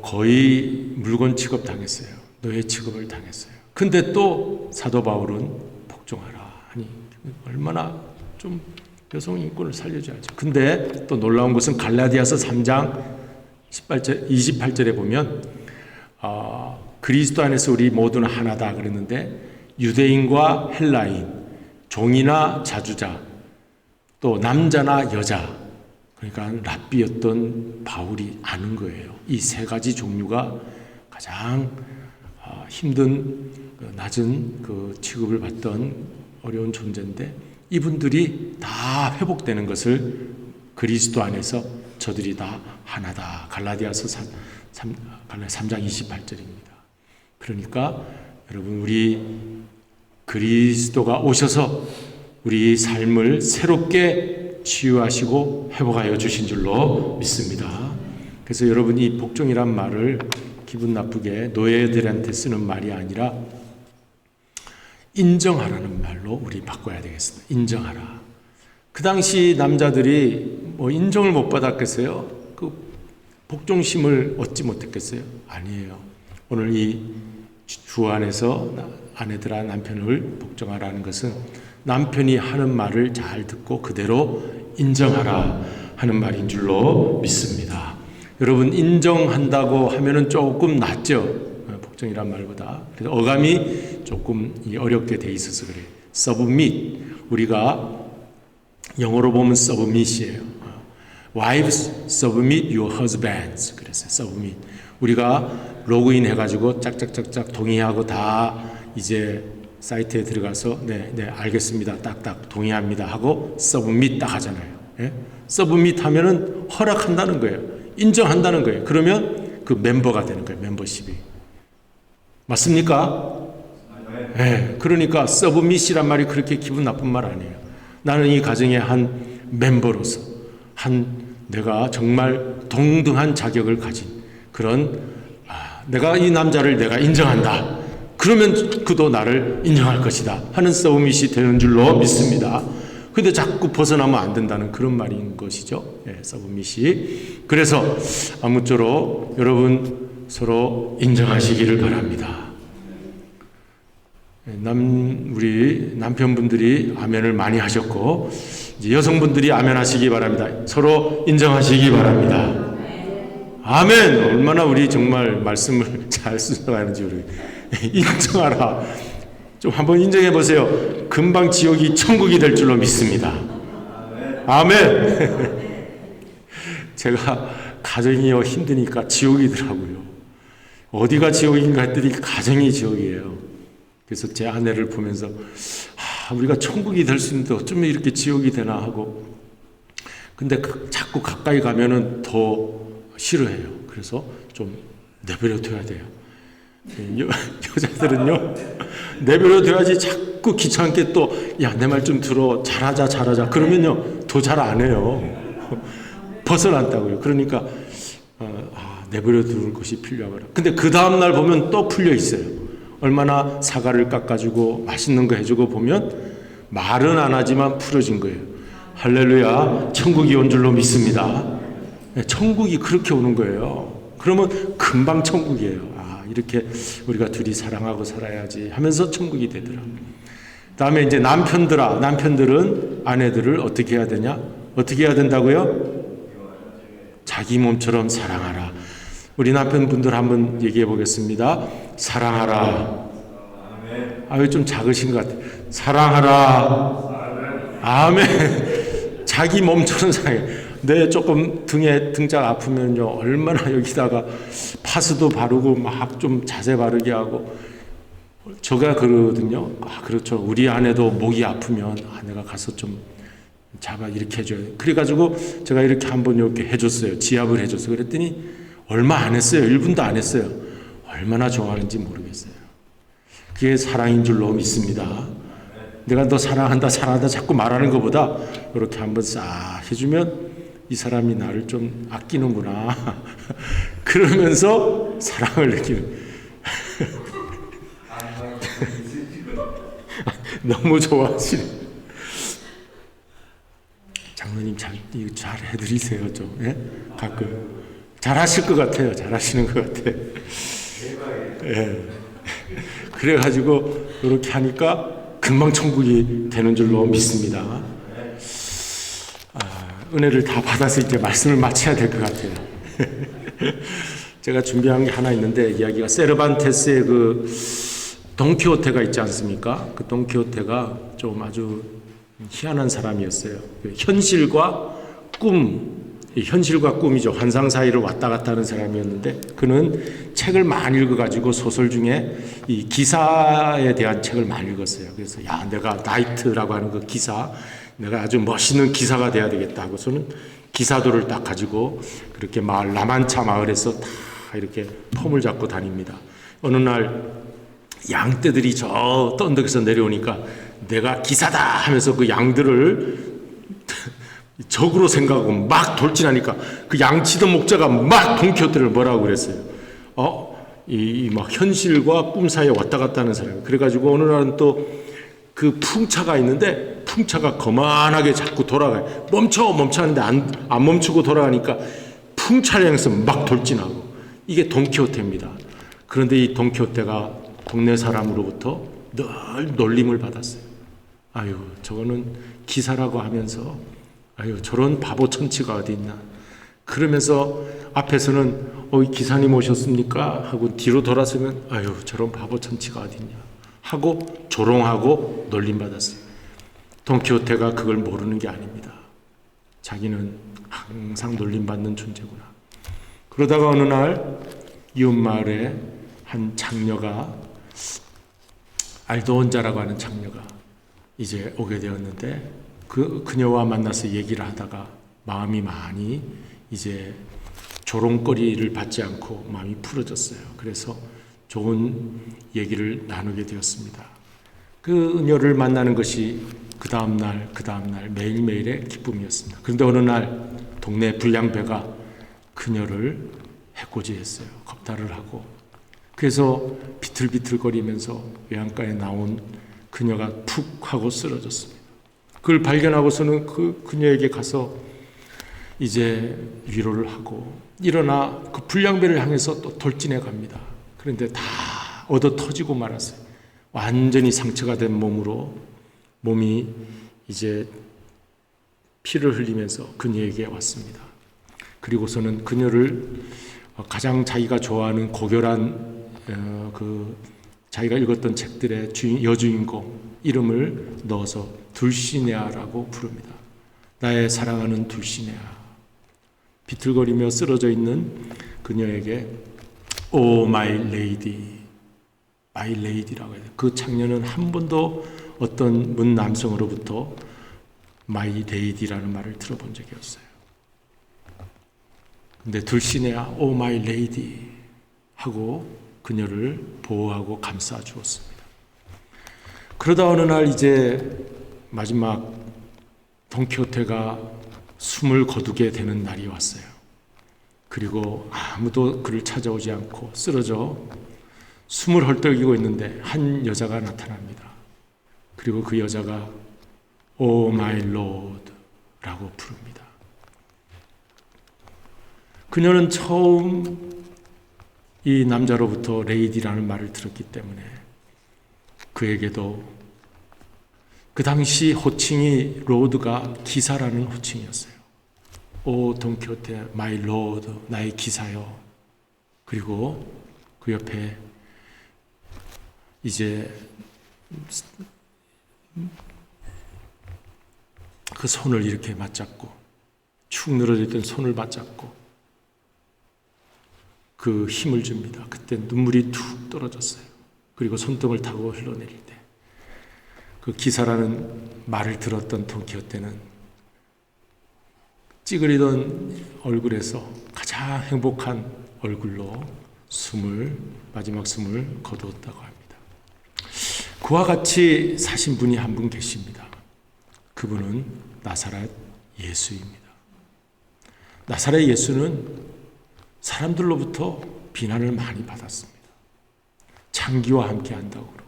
거의 물건 취급 당했어요. 노예 취급을 당했어요. 근데 또 사도 바울은 복종하라 하니 얼마나 좀 여성 인권을 살려줘야죠. 근데 또 놀라운 것은 갈라디아서 3장 28절에 보면 그리스도 안에서 우리 모두는 하나다 그랬는데 유대인과 헬라인, 종이나 자주자, 또 남자나 여자, 그러니까 랍비였던 바울이 아는 거예요. 이 3가지 종류가 가장 힘든 낮은 그 취급을 받던 어려운 존재인데 이분들이 다 회복되는 것을 그리스도 안에서 저들이 다 하나다. 갈라디아서 3장 28절입니다. 그러니까 여러분 우리 그리스도가 오셔서 우리 삶을 새롭게 치유하시고 회복하여 주신 줄로 믿습니다. 그래서 여러분 이 복종이란 말을 기분 나쁘게 노예들한테 쓰는 말이 아니라 인정하라는 말로 우리 바꿔야 되겠습니다. 인정하라. 그 당시 남자들이 인정을 못 받았겠어요? 그 복종심을 얻지 못했겠어요? 아니에요. 오늘 이 주 안에서 아내들아 남편을 복종하라는 것은 남편이 하는 말을 잘 듣고 그대로 인정하라 하는 말인 줄로 믿습니다. 여러분 인정한다고 하면은 조금 낫죠. 복종이란 말보다. 그래서 어감이 조금 어렵게 돼 있어서 그래요. submit. 우리가 영어로 보면 submit이에요. Wives submit your husbands. 그래서 submit. 우리가 로그인 해가지고 짝짝짝짝 동의하고 다 이제 사이트에 들어가서 네 알겠습니다. 딱딱 동의합니다 하고 submit 딱 하잖아요. 예? submit 하면은 허락한다는 거예요. 인정한다는 거예요. 그러면 그 멤버가 되는 거예요. 멤버십이. 맞습니까? 네. 그러니까 submit이란 말이 그렇게 기분 나쁜 말 아니에요. 나는 이 가정의 한 멤버로서, 한 내가 정말 동등한 자격을 가진 그런 내가 이 남자를 내가 인정한다. 그러면 그도 나를 인정할 것이다 하는 서브밋이 되는 줄로 믿습니다. 근데 자꾸 벗어나면 안 된다는 그런 말인 것이죠. 서브밋이. 그래서 아무쪼록 여러분 서로 인정하시기를 바랍니다. 우리 남편분들이 아멘을 많이 하셨고 이제 여성분들이 아멘 하시기 바랍니다. 서로 인정하시기 바랍니다. 아멘. 얼마나 우리 정말 말씀을 잘 순종하는지 우리 인정하라. 좀 한번 인정해 보세요. 금방 지옥이 천국이 될 줄로 믿습니다. 아멘. 제가 가정이요 힘드니까 지옥이더라고요. 어디가 지옥인가 했더니 가정이 지옥이에요. 그래서 제 아내를 보면서 우리가 천국이 될 수 있는데 어쩌면 이렇게 지옥이 되나 하고, 근데 자꾸 가까이 가면은 더 싫어해요. 그래서 좀 내버려 둬야 돼요. 여자들은요 내버려 둬야지 자꾸 귀찮게 또 야 내 말 좀 들어 잘하자 그러면요 더 잘 안 해요. 벗어난다고요. 그러니까 내버려 둘 것이 필요하거나. 근데 그 다음날 보면 또 풀려 있어요. 얼마나 사과를 깎아주고 맛있는 거 해주고 보면 말은 안 하지만 풀어진 거예요. 할렐루야. 천국이 온 줄로 믿습니다. 천국이 그렇게 오는 거예요. 그러면 금방 천국이에요. 이렇게 우리가 둘이 사랑하고 살아야지 하면서 천국이 되더라. 다음에 이제 남편들은 아내들을 어떻게 해야 되냐? 어떻게 해야 된다고요? 자기 몸처럼 사랑하라. 우리 남편분들 한번 얘기해 보겠습니다. 사랑하라. 좀 작으신 것 같아요. 사랑하라. 아멘. 자기 몸처럼 사랑해. 내 조금 등짝 아프면요 얼마나 여기다가 파스도 바르고 막 좀 자세 바르게 하고. 제가 그러거든요. 그렇죠. 우리 아내도 목이 아프면 내가 가서 좀 잡아 이렇게 해줘요. 그래가지고 제가 이렇게 한번 이렇게 해줬어요. 지압을 해줬어요. 그랬더니 얼마 안 했어요. 1분도 안 했어요. 얼마나 좋아하는지 모르겠어요. 그게 사랑인 줄로 믿습니다. 내가 너 사랑한다 자꾸 말하는 것보다 이렇게 한번 싹 해주면 이 사람이 나를 좀 아끼는구나 그러면서 사랑을 느끼는. 너무 좋아하시네. 장로님 잘 해드리세요 좀. 예? 가끔 잘하실 것 같아요. 잘하시는 것 같아. 예. 그래가지고 이렇게 하니까 금방 천국이 되는 줄로 믿습니다. 은혜를 다 받아서 이제 말씀을 마쳐야 될 것 같아요. 제가 준비한 게 하나 있는데 이야기가 세르반테스의 그 돈키호테가 있지 않습니까? 그 돈키호테가 좀 아주 희한한 사람이었어요. 현실과 꿈이죠. 환상 사이를 왔다 갔다 하는 사람이었는데 그는 책을 많이 읽어가지고 소설 중에 이 기사에 대한 책을 많이 읽었어요. 그래서 내가 나이트라고 하는 그 기사, 내가 아주 멋있는 기사가 돼야 되겠다 하고서는 기사도를 딱 가지고 그렇게 라만차 마을에서 다 이렇게 폼을 잡고 다닙니다. 어느 날 양떼들이 저 언덕에서 내려오니까 내가 기사다 하면서 그 양들을 적으로 생각하고 막 돌진하니까 그 양치던 목자가 막 돈키호테를 뭐라고 그랬어요. 막 현실과 꿈 사이에 왔다 갔다 하는 사람. 그래가지고 어느 날은 또 그 풍차가 있는데 풍차가 거만하게 자꾸 돌아가요. 멈춰 하는데 안 멈추고 돌아가니까 풍차를 향해서 막 돌진하고. 이게 돈키호테입니다. 그런데 이 돈키호테가 동네 사람으로부터 늘 놀림을 받았어요. 저거는 기사라고 하면서 저런 바보 천치가 어디 있나. 그러면서 앞에서는 기사님 오셨습니까? 하고 뒤로 돌아서면 저런 바보 천치가 어디 있냐 하고 조롱하고 놀림받았어요. 돈키호테가 그걸 모르는 게 아닙니다. 자기는 항상 놀림받는 존재구나. 그러다가 어느 날 이웃마을에 한 장녀가, 알도혼자라고 하는 장녀가 이제 오게 되었는데 그녀와 만나서 얘기를 하다가 마음이 많이 이제 조롱거리를 받지 않고 마음이 풀어졌어요. 그래서 좋은 얘기를 나누게 되었습니다. 그녀를 만나는 것이 그 다음날 매일매일의 기쁨이었습니다. 그런데 어느 날 동네 불량배가 그녀를 해코지했어요. 겁탈을 하고. 그래서 비틀비틀거리면서 외양간에 나온 그녀가 푹 하고 쓰러졌습니다. 그걸 발견하고서는 그녀에게 가서 이제 위로를 하고 일어나 그 불량배를 향해서 또 돌진해 갑니다. 그런데 다 얻어 터지고 말았어요. 완전히 상처가 된 몸이 이제 피를 흘리면서 그녀에게 왔습니다. 그리고서는 그녀를 가장 자기가 좋아하는 고결한 자기가 읽었던 책들의 여주인공 이름을 넣어서 둘시네아라고 부릅니다. 나의 사랑하는 둘시네아. 비틀거리며 쓰러져 있는 그녀에게 오 마이 레이디, 마이 레이디라고 해요. 그 창녀는 한 번도 어떤 문 남성으로부터 마이 레이디라는 말을 들어본 적이 없어요. 근데 둘시네아 오 마이 레이디 하고 그녀를 보호하고 감싸 주었습니다. 그러다 어느 날 이제 마지막 돈키호테가 숨을 거두게 되는 날이 왔어요. 그리고 아무도 그를 찾아오지 않고 쓰러져 숨을 헐떡이고 있는데 한 여자가 나타납니다. 그리고 그 여자가 오 마이 로드라고 부릅니다. 그녀는 처음 이 남자로부터 레이디라는 말을 들었기 때문에 그에게도 그 당시 호칭이 로드가 기사라는 호칭이었어요. 오 돈키호테 마이 로드, 나의 기사요. 그리고 그 옆에 이제 그 손을 이렇게 맞잡고 축 늘어졌던 손을 맞잡고 그 힘을 줍니다. 그때 눈물이 툭 떨어졌어요. 그리고 손등을 타고 흘러내릴 때 그 기사라는 말을 들었던 돈키호테는 찌그리던 얼굴에서 가장 행복한 얼굴로 마지막 숨을 거두었다고 합니다. 그와 같이 사신 분이 한 분 계십니다. 그분은 나사렛 예수입니다. 나사렛 예수는 사람들로부터 비난을 많이 받았습니다. 창기와 함께 한다고 그러고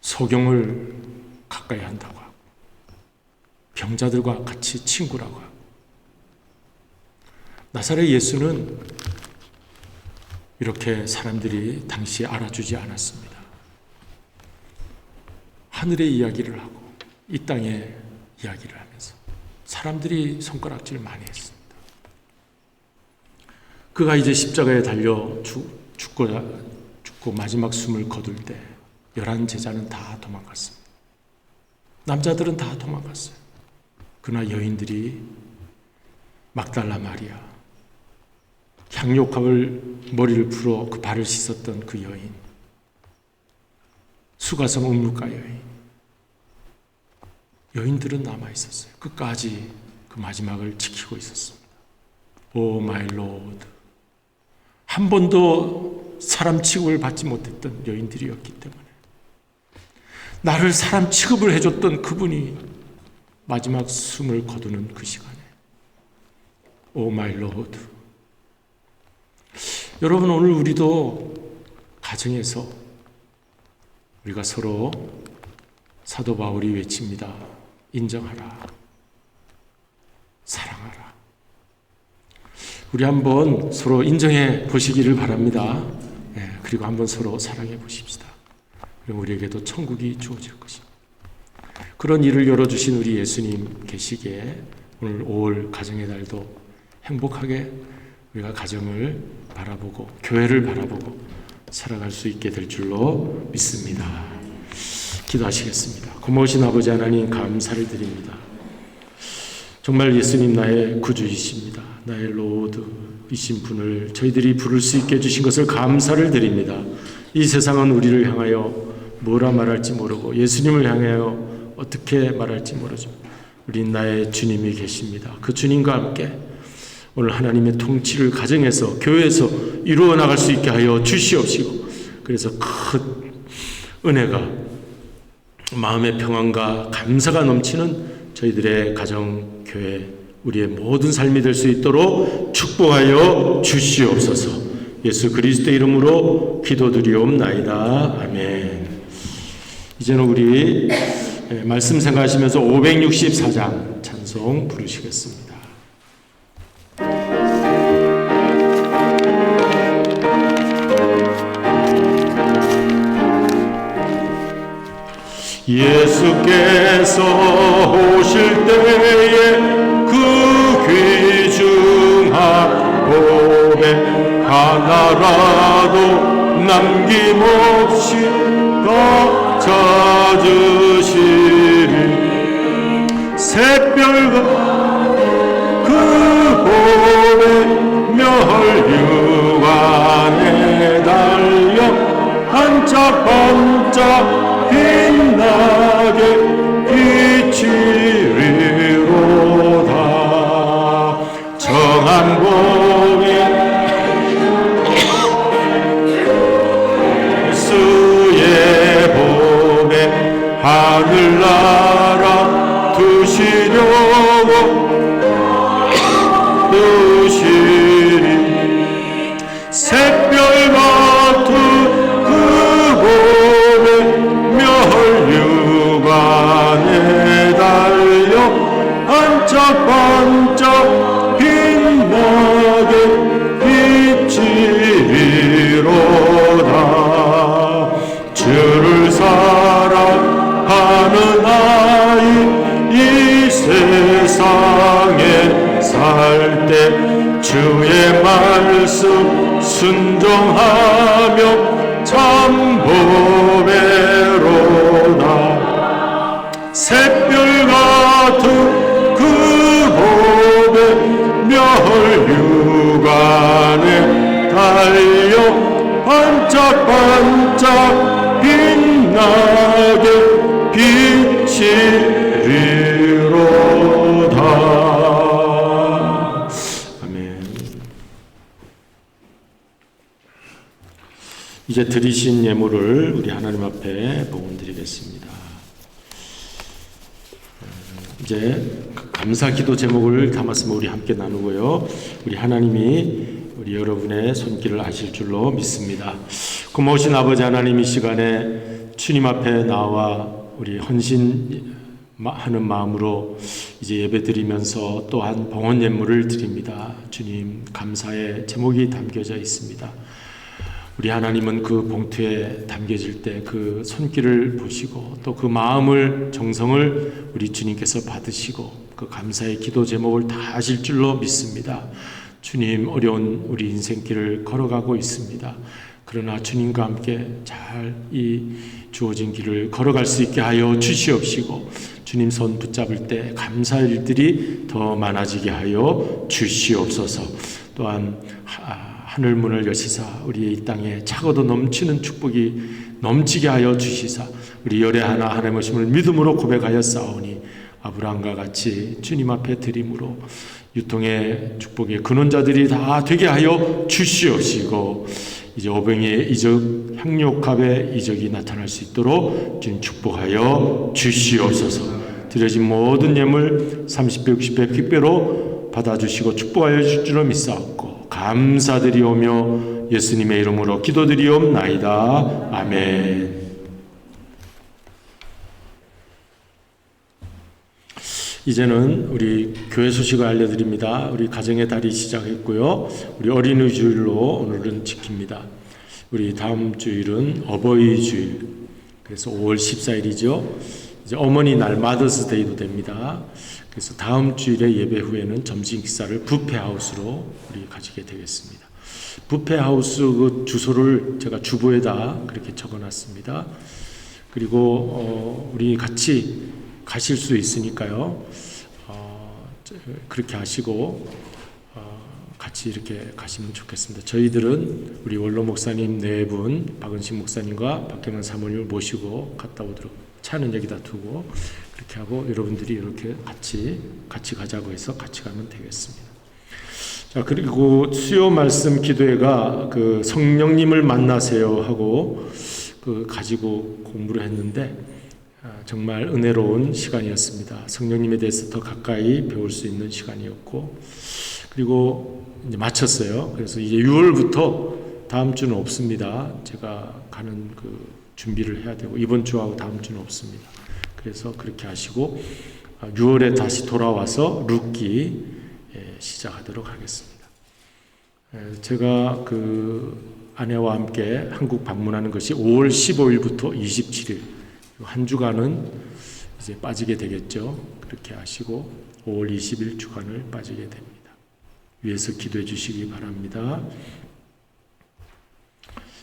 소경을 가까이 한다고 하고 병자들과 같이 친구라고 하고 나사렛 예수는 이렇게 사람들이 당시에 알아주지 않았습니다. 하늘의 이야기를 하고 이 땅의 이야기를 하면서 사람들이 손가락질 많이 했습니다. 그가 이제 십자가에 달려 죽고 마지막 숨을 거둘 때 11제자는 다 도망갔습니다. 남자들은 다 도망갔어요. 그러나 여인들이 막달라 마리아, 향료값을 머리를 풀어 그 발을 씻었던 그 여인, 수가성 음루가 여인들은 남아 있었어요. 끝까지 그 마지막을 지키고 있었습니다. 오 마이 로드. 한 번도 사람 취급을 받지 못했던 여인들이었기 때문에 나를 사람 취급을 해줬던 그분이 마지막 숨을 거두는 그 시간에 오 마이 로드. 여러분, 오늘 우리도 가정에서 우리가 서로 사도 바울이 외칩니다. 인정하라, 사랑하라. 우리 한번 서로 인정해 보시기를 바랍니다. 그리고 한번 서로 사랑해 보십시다. 그럼 우리에게도 천국이 주어질 것입니다. 그런 일을 열어주신 우리 예수님 계시기에 오늘 5월 가정의 달도 행복하게 우리가 가정을 바라보고 교회를 바라보고 살아갈 수 있게 될 줄로 믿습니다. 기도하시겠습니다. 고마우신 아버지 하나님, 감사를 드립니다. 정말 예수님 나의 구주이십니다. 나의 로드이신 분을 저희들이 부를 수 있게 해주신 것을 감사를 드립니다. 이 세상은 우리를 향하여 뭐라 말할지 모르고 예수님을 향하여 어떻게 말할지 모르죠. 우리 나의 주님이 계십니다. 그 주님과 함께 오늘 하나님의 통치를 가정에서 교회에서 이루어 나갈 수 있게 하여 주시옵시고, 그래서 큰 은혜가 마음의 평안과 감사가 넘치는 저희들의 가정, 교회, 우리의 모든 삶이 될 수 있도록 축복하여 주시옵소서. 예수 그리스도의 이름으로 기도드리옵나이다. 아멘. 이제는 우리 말씀 생각하시면서 564장 찬송 부르시겠습니다. 예수께서 오실 때에 그 귀중한 고백 하나라도 남김없이 다 찾으시리. 새별과 그 고백 멸류관에 달려 반짝반짝 빛나게 비치리로다. 정한 복의 예수의 복에 하늘나라 두시려고 두시리. 샛별 같은 그 복에 멸류관에 달려 반짝반짝 빛나게 비치리로다. 주를 사랑하는 아이 이 세상에 살 때 주의 말씀 순종하며 참보배로다. 샛별 같은 그 고백 멸류관에 달려 반짝반짝 빛나게 비치리로다. 아멘. 이제 드리신 예물을 우리 하나님 앞에 봉헌드리겠습니다. 이제 감사 기도 제목을 담았으면 우리 함께 나누고요. 우리 하나님이 우리 여러분의 손길을 아실 줄로 믿습니다. 고마우신 아버지 하나님, 이 시간에 주님 앞에 나와 우리 헌신하는 마음으로 이제 예배드리면서 또한 봉헌 예물을 드립니다. 주님, 감사의 제목이 담겨져 있습니다. 우리 하나님은 그 봉투에 담겨질 때 그 손길을 보시고 또 그 마음을, 정성을 우리 주님께서 받으시고 그 감사의 기도 제목을 다 아실 줄로 믿습니다. 주님, 어려운 우리 인생길을 걸어가고 있습니다. 그러나 주님과 함께 잘 이 주어진 길을 걸어갈 수 있게 하여 주시옵시고, 주님 손 붙잡을 때 감사의 일들이 더 많아지게 하여 주시옵소서. 또한 하늘 문을 여시사 우리 이 땅에 차고도 넘치는 축복이 넘치게 하여 주시사 우리 열애 하나 하나님의 오심을 믿음으로 고백하여 싸우니 아브라함과 같이 주님 앞에 드림으로 유통의 축복의 근원자들이 다 되게 하여 주시옵시고, 이제 오병이의 이적, 향료갑의 이적이 나타날 수 있도록 주님 축복하여 주시옵소서. 드려진 모든 예물 30배 60배 퀵배로 받아주시고 축복하여 주실 줄로 믿사옵고 감사드리오며 예수님의 이름으로 기도드리옵나이다. 아멘. 이제는 우리 교회 소식을 알려드립니다. 우리 가정의 달이 시작했고요. 우리 어린이 주일로 오늘은 지킵니다. 우리 다음 주일은 어버이 주일. 그래서 5월 14일이죠. 이제 어머니 날 마더스데이도 됩니다. 그래서 다음 주일에 예배 후에는 점심 식사를 뷔페하우스로 우리 가지게 되겠습니다. 뷔페하우스 그 주소를 제가 주보에다 그렇게 적어놨습니다. 그리고 우리 같이 가실 수 있으니까요. 그렇게 하시고 같이 이렇게 가시면 좋겠습니다. 저희들은 우리 원로 목사님 4분, 박은식 목사님과 박경환 사모님을 모시고 갔다 오도록, 차는 여기다 두고 그렇게 하고 여러분들이 이렇게 같이 가자고 해서 같이 가면 되겠습니다. 자, 그리고 수요 말씀 기도회가 그 성령님을 만나세요 하고 그 가지고 공부를 했는데 정말 은혜로운 시간이었습니다. 성령님에 대해서 더 가까이 배울 수 있는 시간이었고, 그리고 이제 마쳤어요. 그래서 이제 6월부터 다음 주는 없습니다. 제가 가는 그 준비를 해야 되고, 이번 주하고 다음 주는 없습니다. 그래서 그렇게 하시고 6월에 다시 돌아와서 룻기 시작하도록 하겠습니다. 제가 그 아내와 함께 한국 방문하는 것이 5월 15일부터 27일 한 주간은 이제 빠지게 되겠죠. 그렇게 하시고 5월 20일 주간을 빠지게 됩니다. 위에서 기도해 주시기 바랍니다.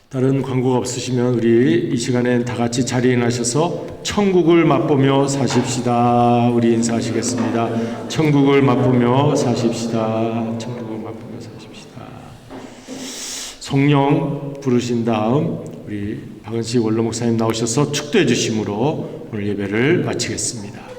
다른 광고가 없으시면 우리 이 시간엔 다 같이 자리에 나셔서 천국을 맛보며 사십시다. 우리 인사하시겠습니다. 천국을 맛보며 사십시다. 천국을 맛보며 사십시다. 성령 부르신 다음 우리 박은식 원로 목사님 나오셔서 축도해 주심으로 오늘 예배를 마치겠습니다.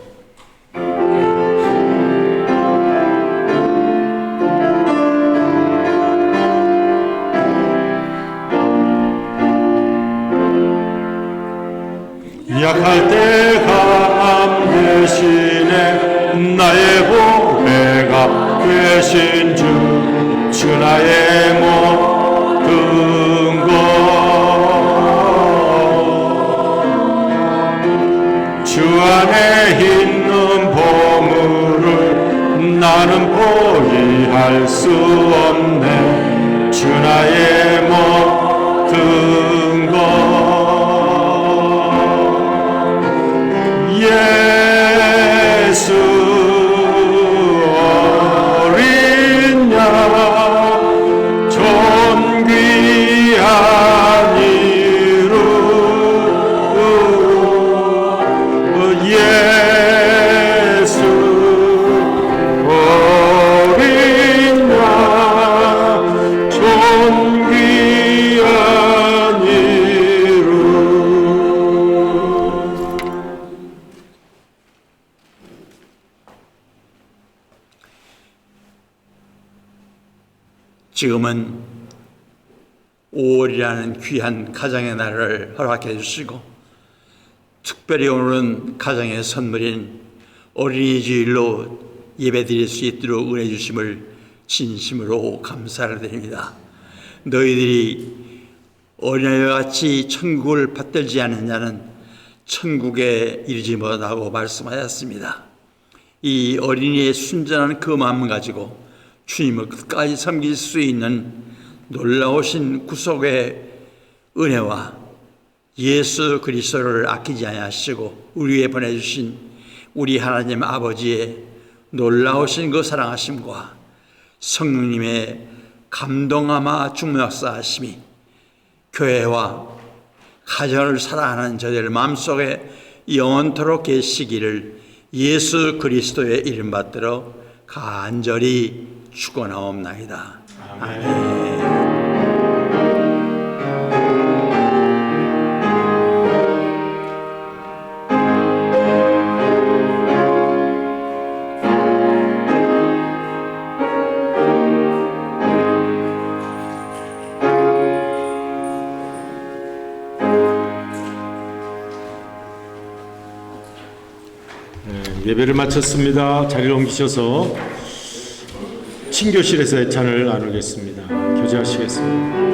약할 때 강함 대신에 나의 보배가 되신 주 나의 모든 것 주 안에 있는 보물을 나는 포기할 수 없네. 주 나의 모든 것 예수 어린 양 존귀한 이름 예수 어린 양 존귀한 이름. 지금은 5월이라는 귀한 가정의 날을 허락해 주시고, 특별히 오늘은 가정의 선물인 어린이 주일로 예배 드릴 수 있도록 은혜 주심을 진심으로 감사를 드립니다. 너희들이 어린아이와 같이 천국을 받들지 않는 자는 천국에 이르지 못하고 말씀하셨습니다. 이 어린이의 순전한 그 마음을 가지고 주님을 끝까지 섬길 수 있는 놀라우신 구속의 은혜와 예수 그리스도를 아끼지 아니하시고 우리 위에 보내주신 우리 하나님 아버지의 놀라우신 그 사랑하심과 성령님의 감동하마 중역사하심이 교회와 가정을 사랑하는 저들 마음속에 영원토록 계시기를 예수 그리스도의 이름 받들어 간절히 축원하옵나이다. 아멘. 예배를 마쳤습니다. 자리를 옮기셔서 친교실에서 애찬을 나누겠습니다. 교제하시겠습니다.